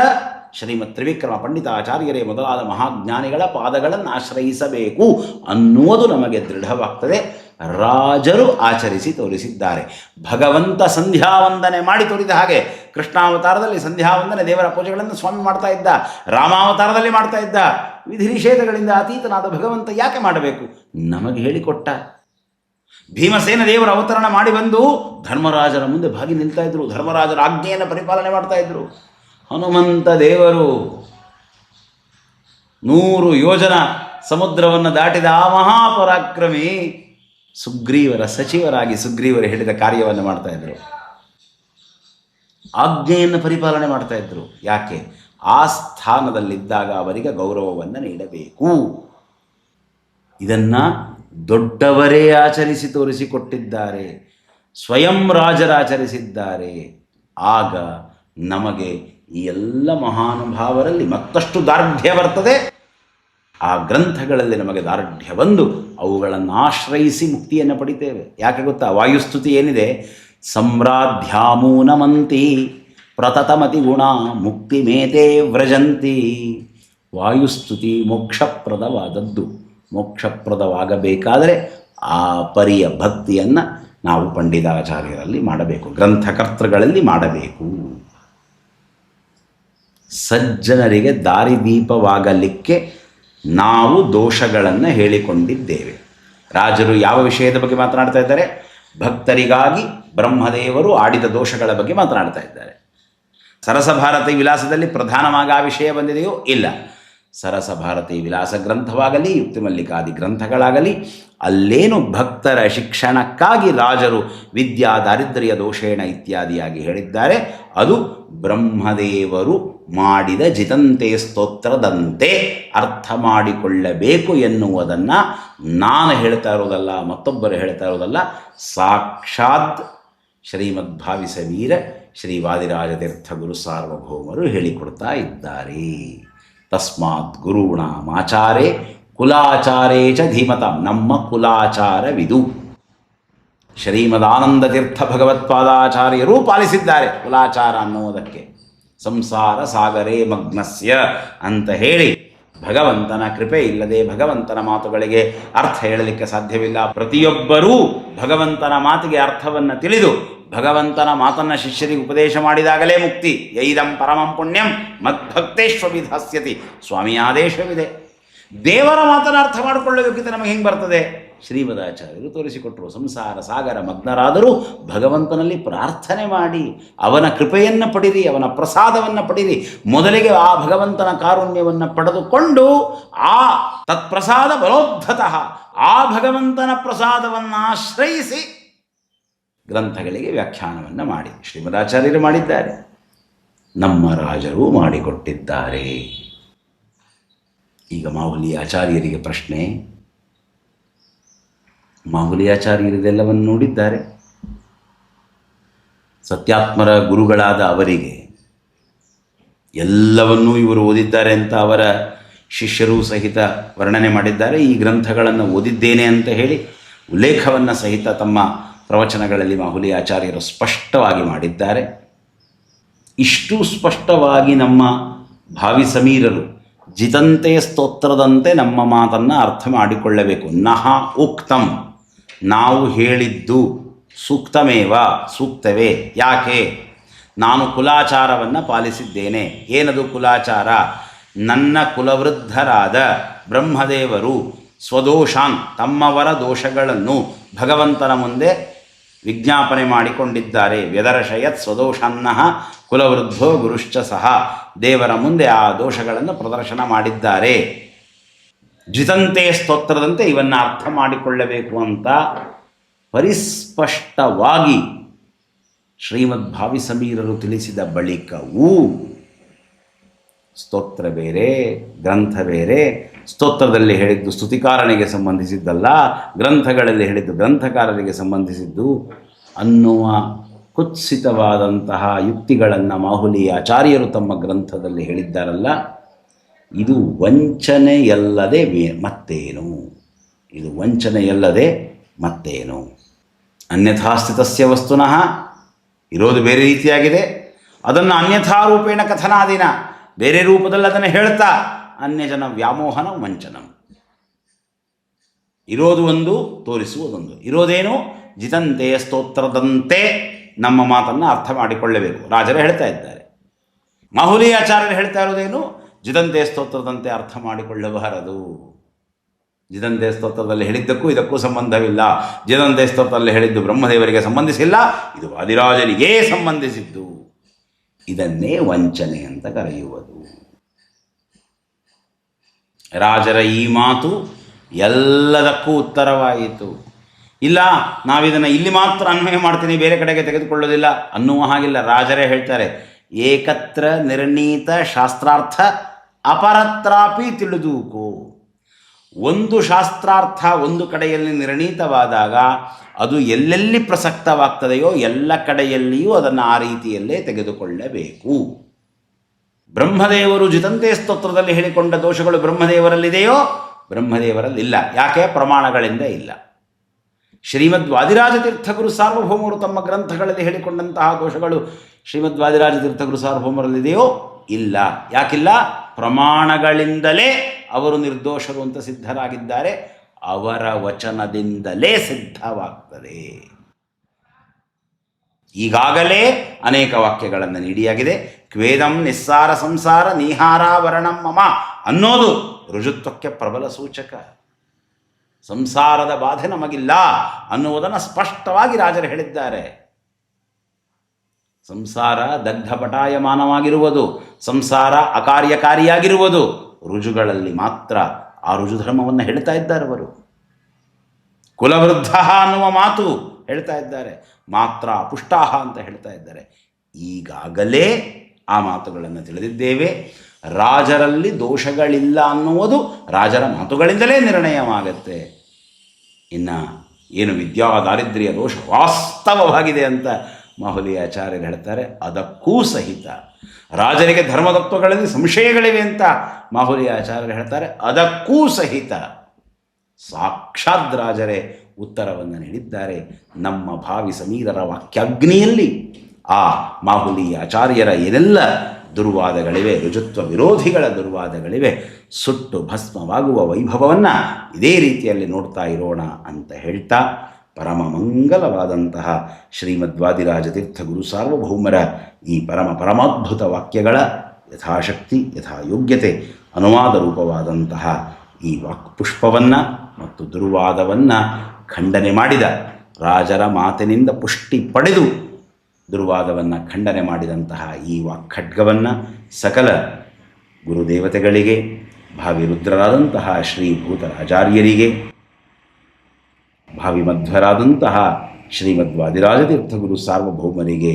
ಶ್ರೀಮತ್ ತ್ರಿವಿಕ್ರಮ ಪಂಡಿತಾಚಾರ್ಯರೇ ಮೊದಲಾದ ಮಹಾಜ್ಞಾನಿಗಳ ಪಾದಗಳನ್ನು ಆಶ್ರಯಿಸಬೇಕು ಅನ್ನುವುದು ನಮಗೆ ದೃಢವಾಗ್ತದೆ. ರಾಜರು ಆಚರಿಸಿ ತೋರಿಸಿದ್ದಾರೆ. ಭಗವಂತ ಸಂಧ್ಯಾವಂದನೆ ಮಾಡಿ ತೋರಿದ ಹಾಗೆ ಕೃಷ್ಣಾವತಾರದಲ್ಲಿ ಸಂಧ್ಯಾವಂದನೆ ದೇವರ ಪೂಜೆಗಳನ್ನು ಸ್ವಾಮಿ ಮಾಡ್ತಾ ಇದ್ದ, ರಾಮಾವತಾರದಲ್ಲಿ ಮಾಡ್ತಾ ಇದ್ದ. ವಿಧಿ ನಿಷೇಧಗಳಿಂದ ಅತೀತನಾದ ಭಗವಂತ ಯಾಕೆ ಮಾಡಬೇಕು? ನಮಗೆ ಹೇಳಿಕೊಟ್ಟ. ಭೀಮಸೇನ ದೇವರ ಅವತರಣ ಮಾಡಿ ಬಂದು ಧರ್ಮರಾಜರ ಮುಂದೆ ಭಾಗಿ ನಿಲ್ತಾ ಇದ್ರು. ಧರ್ಮರಾಜರ ಆಜ್ಞೆಯನ್ನು ಪರಿಪಾಲನೆ ಮಾಡ್ತಾ ಇದ್ರು. ಹನುಮಂತ ದೇವರು 100 ಯೋಜನ ಸಮುದ್ರವನ್ನು ದಾಟಿದ ಆ ಮಹಾಪರಾಕ್ರಮಿ ಸುಗ್ರೀವರ ಸಚಿವರಾಗಿ ಸುಗ್ರೀವರು ಹೇಳಿದ ಕಾರ್ಯವನ್ನು ಮಾಡ್ತಾ ಇದ್ರು. ಆಜ್ಞೆಯನ್ನು ಪರಿಪಾಲನೆ ಮಾಡ್ತಾ ಇದ್ರು. ಯಾಕೆ? ಆ ಸ್ಥಾನದಲ್ಲಿದ್ದಾಗ ಅವರಿಗೆ ಗೌರವವನ್ನು ನೀಡಬೇಕು. ಇದನ್ನು ದೊಡ್ಡವರೇ ಆಚರಿಸಿ ತೋರಿಸಿಕೊಟ್ಟಿದ್ದಾರೆ. ಸ್ವಯಂ ರಾಜರಾಚರಿಸಿದ್ದಾರೆ. ಆಗ ನಮಗೆ ಈ ಎಲ್ಲ ಮಹಾನುಭಾವರಲ್ಲಿ ಮತ್ತಷ್ಟು ದಾರ್ಢ್ಯ ಬರ್ತದೆ. ಆ ಗ್ರಂಥಗಳಲ್ಲಿ ನಮಗೆ ದಾರ್ಢ್ಯ ಬಂದು ಅವುಗಳನ್ನು ಆಶ್ರಯಿಸಿ ಮುಕ್ತಿಯನ್ನು ಪಡಿತೇವೆ. ಯಾಕೆ ಗೊತ್ತಾ? ವಾಯುಸ್ತುತಿ ಏನಿದೆ, ಸಂರಾಧ್ಯಾಮೂನಮಂತಿ ಪ್ರತತಮತಿ ಗುಣ ಮುಕ್ತಿ ಮೇತೆ ವ್ರಜಂತಿ. ವಾಯುಸ್ತುತಿ ಮೋಕ್ಷಪ್ರದವಾದದ್ದು. ಮೋಕ್ಷಪ್ರದವಾಗಬೇಕಾದರೆ ಆ ಪರಿಯ ಭಕ್ತಿಯನ್ನು ನಾವು ಪಂಡಿತಾಚಾರ್ಯರಲ್ಲಿ ಮಾಡಬೇಕು, ಗ್ರಂಥಕರ್ತೃಗಳಲ್ಲಿ ಮಾಡಬೇಕು. ಸಜ್ಜನರಿಗೆ ದಾರಿದೀಪವಾಗಲಿಕ್ಕೆ ನಾವು ದೋಷಗಳನ್ನು ಹೇಳಿಕೊಂಡಿದ್ದೇವೆ. ರಾಜರು ಯಾವ ವಿಷಯದ ಬಗ್ಗೆ ಮಾತನಾಡ್ತಾ ಇದ್ದಾರೆ? ಭಕ್ತರಿಗಾಗಿ ಬ್ರಹ್ಮದೇವರು ಆಡಿದ ದೋಷಗಳ ಬಗ್ಗೆ ಮಾತನಾಡ್ತಾ ಇದ್ದಾರೆ. ಸರಸಭಾರತಿ ವಿಲಾಸದಲ್ಲಿ ಪ್ರಧಾನವಾಗಿ ಆ ವಿಷಯ ಬಂದಿದೆಯೋ? ಇಲ್ಲ. ಸರಸ ಭಾರತಿ ವಿಲಾಸ ಗ್ರಂಥವಾಗಲಿ ಯುಕ್ತಿಮಲ್ಲಿಕಾದಿ ಗ್ರಂಥಗಳಾಗಲಿ ಅಲ್ಲೇನು ಭಕ್ತರ ಶಿಕ್ಷಣಕ್ಕಾಗಿ ರಾಜರು ವಿದ್ಯಾ ದಾರಿದ್ರ್ಯ ದೋಷೇಣ ಇತ್ಯಾದಿಯಾಗಿ ಹೇಳಿದ್ದಾರೆ, ಅದು ಬ್ರಹ್ಮದೇವರು ಮಾಡಿದ ಜಿತಂತೆ ಸ್ತೋತ್ರದಂತೆ ಅರ್ಥ ಮಾಡಿಕೊಳ್ಳಬೇಕು ಎನ್ನುವುದನ್ನು ನಾನು ಹೇಳ್ತಾ ಇರೋದಲ್ಲ, ಮತ್ತೊಬ್ಬರು ಹೇಳ್ತಾ ಇರೋದಲ್ಲ, ಸಾಕ್ಷಾತ್ ಶ್ರೀಮದ್ಭಾವಿಸವೀರ ಶ್ರೀ ವಾದಿರಾಜತೀರ್ಥ ಗುರು ಸಾರ್ವಭೌಮರು ಹೇಳಿಕೊಡ್ತಾ ಇದ್ದಾರೆ. ತಸ್ಮಾತ್ ಗುರುಣಾಮಾಚಾರೇ ಕುಲಾಚಾರೇ ಚ ಧೀಮತಾಂ. ನಮ್ಮ ಕುಲಾಚಾರವಿದು. ಶ್ರೀಮದಾನಂದತೀರ್ಥ ಭಗವತ್ಪಾದಾಚಾರ್ಯರೂ ಪಾಲಿಸಿದ್ದಾರೆ ಕುಲಾಚಾರ ಅನ್ನುವುದಕ್ಕೆ. ಸಂಸಾರ ಸಾಗರೇ ಮಗ್ನಸ್ಯ ಅಂತ ಹೇಳಿ ಭಗವಂತನ ಕೃಪೆ ಇಲ್ಲದೆ ಭಗವಂತನ ಮಾತುಗಳಿಗೆ ಅರ್ಥ ಹೇಳಲಿಕ್ಕೆ ಸಾಧ್ಯವಿಲ್ಲ. ಪ್ರತಿಯೊಬ್ಬರೂ ಭಗವಂತನ ಮಾತಿಗೆ ಅರ್ಥವನ್ನು ತಿಳಿದು ಭಗವಂತನ ಮಾತನ್ನು ಶಿಷ್ಯರಿಗೆ ಉಪದೇಶ ಮಾಡಿದಾಗಲೇ ಮುಕ್ತಿ. ಯೈದಂ ಪರಮಂ ಪುಣ್ಯಂ ಮದ್ಭಕ್ತೇಶ್ವವಿಧಾಸ್ಯತಿ. ಸ್ವಾಮಿಯ ಆದೇಶವಿದೆ. ದೇವರ ಮಾತನ್ನು ಅರ್ಥ ಮಾಡಿಕೊಳ್ಳಬೇಕಿಂತ ನಮಗೆ ಹೆಂಗೆ ಬರ್ತದೆ? ಶ್ರೀಮದಾಚಾರ್ಯರು ತೋರಿಸಿಕೊಟ್ಟರು. ಸಂಸಾರ ಸಾಗರ ಮಗ್ನರಾದರೂ ಭಗವಂತನಲ್ಲಿ ಪ್ರಾರ್ಥನೆ ಮಾಡಿ ಅವನ ಕೃಪೆಯನ್ನು ಪಡಿರಿ, ಅವನ ಪ್ರಸಾದವನ್ನು ಪಡಿರಿ. ಮೊದಲಿಗೆ ಆ ಭಗವಂತನ ಕಾರುಣ್ಯವನ್ನು ಪಡೆದುಕೊಂಡು ಆ ತತ್ಪ್ರಸಾದ ಬಲೋದ್ಧತಃ ಆ ಭಗವಂತನ ಪ್ರಸಾದವನ್ನು ಆಶ್ರಯಿಸಿ ಗ್ರಂಥಗಳಿಗೆ ವ್ಯಾಖ್ಯಾನವನ್ನು ಮಾಡಿ ಶ್ರೀಮದಾಚಾರ್ಯರು ಮಾಡಿದ್ದಾರೆ, ನಮ್ಮ ರಾಜರು ಮಾಡಿಕೊಟ್ಟಿದ್ದಾರೆ. ಈಗ ಮಾಹುಲಿ ಆಚಾರ್ಯರಿಗೆ ಪ್ರಶ್ನೆ. ಮಾಹುಲಿ ಆಚಾರ್ಯರಿದೆಲ್ಲವನ್ನು ನೋಡಿದ್ದಾರೆ. ಸತ್ಯಾತ್ಮರ ಗುರುಗಳಾದ ಅವರಿಗೆ ಎಲ್ಲವನ್ನೂ ಇವರು ಓದಿದ್ದಾರೆ ಅಂತ ಅವರ ಶಿಷ್ಯರೂ ಸಹಿತ ವರ್ಣನೆ ಮಾಡಿದ್ದಾರೆ. ಈ ಗ್ರಂಥಗಳನ್ನು ಓದಿದ್ದೇನೆ ಅಂತ ಹೇಳಿ ಉಲ್ಲೇಖವನ್ನು ಸಹಿತ ತಮ್ಮ ಪ್ರವಚನಗಳಲ್ಲಿ ಮಾಹುಲಿ ಆಚಾರ್ಯರು ಸ್ಪಷ್ಟವಾಗಿ ಮಾಡಿದ್ದಾರೆ. ಇಷ್ಟು ಸ್ಪಷ್ಟವಾಗಿ ನಮ್ಮ ಭಾವಿ ಸಮೀರರು ಜಿತಂತೆ ಸ್ತೋತ್ರದಂತೆ ನಮ್ಮ ಮಾತನ್ನು ಅರ್ಥ ಮಾಡಿಕೊಳ್ಳಬೇಕು. ನಹ ಉಕ್ತಂ, ನಾವು ಹೇಳಿದ್ದು ಸೂಕ್ತಮೇವ, ಸೂಕ್ತವೇ. ಯಾಕೆ? ನಾನು ಕುಲಾಚಾರವನ್ನು ಪಾಲಿಸಿದ್ದೇನೆ. ಏನದು ಕುಲಾಚಾರ? ನನ್ನ ಕುಲವೃದ್ಧರಾದ ಬ್ರಹ್ಮದೇವರು ಸ್ವದೋಷಾನ್, ತಮ್ಮವರ ದೋಷಗಳನ್ನು ಭಗವಂತನ ಮುಂದೆ ವಿಜ್ಞಾಪನೆ ಮಾಡಿಕೊಂಡಿದ್ದಾರೆ. ವ್ಯದರ್ಶಯತ್ ಸ್ವದೋಷಾನ್ನಃ ಕುಲವೃದ್ಧೋ ಗುರುಶ್ಚ ಸಹ. ದೇವರ ಮುಂದೆ ಆ ದೋಷಗಳನ್ನು ಪ್ರದರ್ಶನ ಮಾಡಿದ್ದಾರೆ. ಜಿತಂತೆ ಸ್ತೋತ್ರದಂತೆ ಇವನ್ನು ಅರ್ಥ ಮಾಡಿಕೊಳ್ಳಬೇಕು ಅಂತ ಪರಿಸ್ಪಷ್ಟವಾಗಿ ಶ್ರೀಮದ್ ಭಾವಿ ಸಮೀರರು ತಿಳಿಸಿದ ಬಳಿಕವೂ ಸ್ತೋತ್ರ ಬೇರೆ, ಗ್ರಂಥ ಬೇರೆ. ಸ್ತೋತ್ರದಲ್ಲಿ ಹೇಳಿದ್ದು ಸ್ತುತಿಕಾರನಿಗೆ ಸಂಬಂಧಿಸಿದ್ದಲ್ಲ, ಗ್ರಂಥಗಳಲ್ಲಿ ಹೇಳಿದ್ದು ಗ್ರಂಥಕಾರರಿಗೆ ಸಂಬಂಧಿಸಿದ್ದು ಅನ್ನುವ ಕುತ್ಸಿತವಾದಂತಹ ಯುಕ್ತಿಗಳನ್ನು ಮಾಹುಲಿ ಆಚಾರ್ಯರು ತಮ್ಮ ಗ್ರಂಥದಲ್ಲಿ ಹೇಳಿದ್ದಾರಲ್ಲ, ಇದು ವಂಚನೆಯಲ್ಲದೆ ಮತ್ತೇನು? ಇದು ವಂಚನೆಯಲ್ಲದೆ ಮತ್ತೇನು? ಅನ್ಯಥಾ ಸ್ಥಿತಸ್ಯ ವಸ್ತುನಃ, ಇರೋದು ಬೇರೆ ರೀತಿಯಾಗಿದೆ, ಅದನ್ನು ಅನ್ಯಥಾರೂಪೇಣ ಕಥನಾದಿನ, ಬೇರೆ ರೂಪದಲ್ಲಿ ಅದನ್ನು ಹೇಳ್ತಾ ಅನ್ಯಜನ ವ್ಯಾಮೋಹನ ವಂಚನಂ. ಇರೋದು ಒಂದು, ತೋರಿಸುವುದೊಂದು. ಇರೋದೇನು? ಜಿತಂತೆ ಸ್ತೋತ್ರದಂತೆ ನಮ್ಮ ಮಾತನ್ನು ಅರ್ಥ ಮಾಡಿಕೊಳ್ಳಬೇಕು. ರಾಜರು ಹೇಳ್ತಾ ಇದ್ದಾರೆ. ಮಾಹುಲಿ ಆಚಾರ್ಯರು ಹೇಳ್ತಾ ಇರೋದೇನು? ಜಿತಂತೆ ಸ್ತೋತ್ರದಂತೆ ಅರ್ಥ ಮಾಡಿಕೊಳ್ಳಬಾರದು. ಜಿತಂತೆ ಸ್ತೋತ್ರದಲ್ಲಿ ಹೇಳಿದ್ದಕ್ಕೂ ಇದಕ್ಕೂ ಸಂಬಂಧವಿಲ್ಲ. ಜಿತಂತೆ ಸ್ತೋತ್ರದಲ್ಲಿ ಹೇಳಿದ್ದು ಬ್ರಹ್ಮದೇವರಿಗೆ ಸಂಬಂಧಿಸಿಲ್ಲ, ಇದು ವಾದಿರಾಜನಿಗೇ ಸಂಬಂಧಿಸಿದ್ದು. ಇದನ್ನೇ ವಂಚನೆ ಅಂತ ಕರೆಯುವುದು. ರಾಜರ ಈ ಮಾತು ಎಲ್ಲದಕ್ಕೂ ಉತ್ತರವಾಯಿತು. ಇಲ್ಲ, ನಾವಿದನ್ನು ಇಲ್ಲಿ ಮಾತ್ರ ಅನ್ವಯ ಮಾಡ್ತೀನಿ, ಬೇರೆ ಕಡೆಗೆ ತೆಗೆದುಕೊಳ್ಳೋದಿಲ್ಲ ಅನ್ನುವ ಹಾಗಿಲ್ಲ. ರಾಜರೇ ಹೇಳ್ತಾರೆ, ಏಕತ್ರ ನಿರ್ಣೀತ ಶಾಸ್ತ್ರಾರ್ಥ ಅಪರತ್ರಾಪಿ ತಿಳಿದೂಕು. ಒಂದು ಶಾಸ್ತ್ರಾರ್ಥ ಒಂದು ಕಡೆಯಲ್ಲಿ ನಿರ್ಣೀತವಾದಾಗ ಅದು ಎಲ್ಲೆಲ್ಲಿ ಪ್ರಸಕ್ತವಾಗ್ತದೆಯೋ ಎಲ್ಲ ಕಡೆಯಲ್ಲಿಯೂ ಅದನ್ನು ಆ ರೀತಿಯಲ್ಲೇ ತೆಗೆದುಕೊಳ್ಳಬೇಕು. ಬ್ರಹ್ಮದೇವರು ಜಿತಂತೆ ಸ್ತೋತ್ರದಲ್ಲಿ ಹೇಳಿಕೊಂಡ ದೋಷಗಳು ಬ್ರಹ್ಮದೇವರಲ್ಲಿದೆಯೋ? ಬ್ರಹ್ಮದೇವರಲ್ಲಿಲ್ಲ. ಯಾಕೆ? ಪ್ರಮಾಣಗಳಿಂದ ಇಲ್ಲ. ಶ್ರೀಮದ್ ವಾದಿರಾಜತೀರ್ಥಗುರು ಸಾರ್ವಭೌಮರು ತಮ್ಮ ಗ್ರಂಥಗಳಲ್ಲಿ ಹೇಳಿಕೊಂಡಂತಹ ದೋಷಗಳು ಶ್ರೀಮದ್ ವಾದಿರಾಜತೀರ್ಥಗುರು ಸಾರ್ವಭೌಮರಲ್ಲಿದೆಯೋ? ಇಲ್ಲ. ಯಾಕಿಲ್ಲ? ಪ್ರಮಾಣಗಳಿಂದಲೇ ಅವರು ನಿರ್ದೋಷರು ಅಂತ ಸಿದ್ಧರಾಗಿದ್ದಾರೆ. ಅವರ ವಚನದಿಂದಲೇ ಸಿದ್ಧವಾಗ್ತದೆ. ಈಗಾಗಲೇ ಅನೇಕ ವಾಕ್ಯಗಳನ್ನು ನೀಡಿಯಾಗಿದೆ. ಕ್ವೇದಂ ನಿಸ್ಸಾರ ಸಂಸಾರ ನೀಹಾರಾವರಣಂ ಮಮ ಅನ್ನೋದು ರುಜುತ್ವಕ್ಕೆ ಪ್ರಬಲ ಸೂಚಕ. ಸಂಸಾರದ ಬಾಧೆ ನಮಗಿಲ್ಲ ಅನ್ನುವುದನ್ನು ಸ್ಪಷ್ಟವಾಗಿ ರಾಜರು ಹೇಳಿದ್ದಾರೆ. ಸಂಸಾರ ದಗ್ಧಪಟಾಯಮಾನವಾಗಿರುವುದು, ಸಂಸಾರ ಅಕಾರ್ಯಕಾರಿಯಾಗಿರುವುದು, ರುಜುಗಳಲ್ಲಿ ಮಾತ್ರ ಆ ರುಜುಧರ್ಮವನ್ನು ಹೇಳ್ತಾ ಇದ್ದಾರೆ ಅವರು. ಕುಲವೃದ್ಧ ಅನ್ನುವ ಮಾತು ಹೇಳ್ತಾ ಇದ್ದಾರೆ, ಮಾತ್ರ ಪುಷ್ಟಾಹ ಅಂತ ಹೇಳ್ತಾ ಇದ್ದಾರೆ. ಈಗಾಗಲೇ ಆ ಮಾತುಗಳನ್ನು ತಿಳಿದಿದ್ದೇವೆ. ರಾಜರಲ್ಲಿ ದೋಷಗಳಿಲ್ಲ ಅನ್ನುವುದು ರಾಜರ ಮಾತುಗಳಿಂದಲೇ ನಿರ್ಣಯವಾಗತ್ತೆ. ಇನ್ನು ಏನು ವಿದ್ಯಾ ದಾರಿದ್ರ್ಯ ದೋಷ ವಾಸ್ತವವಾಗಿದೆ ಅಂತ ಮಾಹುಲಿ ಆಚಾರ್ಯರು ಹೇಳ್ತಾರೆ, ಅದಕ್ಕೂ ಸಹಿತ ರಾಜರಿಗೆ ಧರ್ಮತತ್ವಗಳಲ್ಲಿ ಸಂಶಯಗಳಿವೆ ಅಂತ ಮಾಹುಲಿ ಆಚಾರ್ಯರು ಹೇಳ್ತಾರೆ, ಅದಕ್ಕೂ ಸಹಿತ ಸಾಕ್ಷಾತ್ ರಾಜರೇ ಉತ್ತರವನ್ನು ನೀಡಿದ್ದಾರೆ. ನಮ್ಮ ಭಾವಿ ಸಮೀರರ ವಾಕ್ಯಾಗ್ನಿಯಲ್ಲಿ ಆ ಮಾಹುಲಿ ಆಚಾರ್ಯರ ಏನೆಲ್ಲ ದುರ್ವಾದಗಳಿವೆ, ರುಜುತ್ವ ವಿರೋಧಿಗಳ ದುರ್ವಾದಗಳಿವೆ, ಸುಟ್ಟು ಭಸ್ಮವಾಗುವ ವೈಭವವನ್ನು ಇದೇ ರೀತಿಯಲ್ಲಿ ನೋಡ್ತಾ ಇರೋಣ ಅಂತ ಹೇಳ್ತಾ, ಪರಮ ಮಂಗಲವಾದಂತಹ ಶ್ರೀಮದ್ವಾದಿರಾಜತೀರ್ಥ ಗುರು ಸಾರ್ವಭೌಮರ ಈ ಪರಮಾದ್ಭುತ ವಾಕ್ಯಗಳ ಯಥಾಶಕ್ತಿ ಯಥಾಯೋಗ್ಯತೆ ಅನುವಾದ ರೂಪವಾದಂತಹ ಈ ವಾಕ್ಪುಷ್ಪವನ್ನು ಮತ್ತು ದುರ್ವಾದವನ್ನು ಖಂಡನೆ ಮಾಡಿದ, ರಾಜರ ಮಾತಿನಿಂದ ಪುಷ್ಟಿ ಪಡೆದು ದುರ್ವಾದವನ್ನು ಖಂಡನೆ ಮಾಡಿದಂತಹ ಈ ವಾಕ್ಖಡ್ಗವನ್ನು ಸಕಲ ಗುರುದೇವತೆಗಳಿಗೆ, ಭಾವಿ ರುದ್ರರಾದಂತಹ ಶ್ರೀಭೂತರಾಚಾರ್ಯರಿಗೆ, ಭಾವಿ ಮಧ್ವರಾದಂತಹ ಶ್ರೀಮದ್ವಾದಿರಾಜತೀರ್ಥ ಗುರು ಸಾರ್ವಭೌಮರಿಗೆ,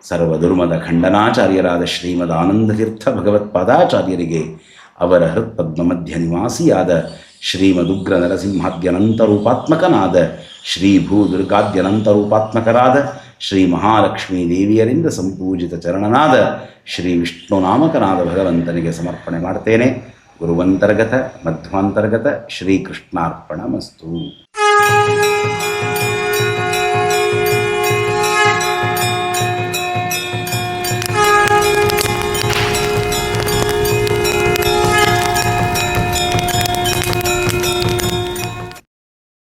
ಸರ್ವದುರ್ಮದ ಖಂಡನಾಚಾರ್ಯರಾದ ಶ್ರೀಮದ್ ಆನಂದತೀರ್ಥ ಭಗವತ್ಪಾದಾಚಾರ್ಯರಿಗೆ, ಅವರ ಹೃತ್ಪದ್ಮ ಮಧ್ಯ ನಿವಾಸಿಯಾದ ಶ್ರೀಮದುಗ್ರ ನರಸಿಂಹಾದ್ಯನಂತರೂಪಾತ್ಮಕನಾದ ಶ್ರೀ ಭೂದುರ್ಗಾದ್ಯನಂತರೂಪಾತ್ಮಕರಾದ ಶ್ರೀ ಮಹಾಲಕ್ಷ್ಮೀ ದೇವಿಯರಿಂದ ಸಂಪೂಜಿತ ಚರಣನಾದ ಶ್ರೀ ವಿಷ್ಣುನಾಮಕನಾದ ಭಗವಂತನಿಗೆ ಸಮರ್ಪಣೆ ಮಾಡ್ತೇನೆ. ಗುರುವಂತರ್ಗತ ಮಧ್ವಾಂತರ್ಗತ ಶ್ರೀಕೃಷ್ಣಾರ್ಪಣಮಸ್ತು.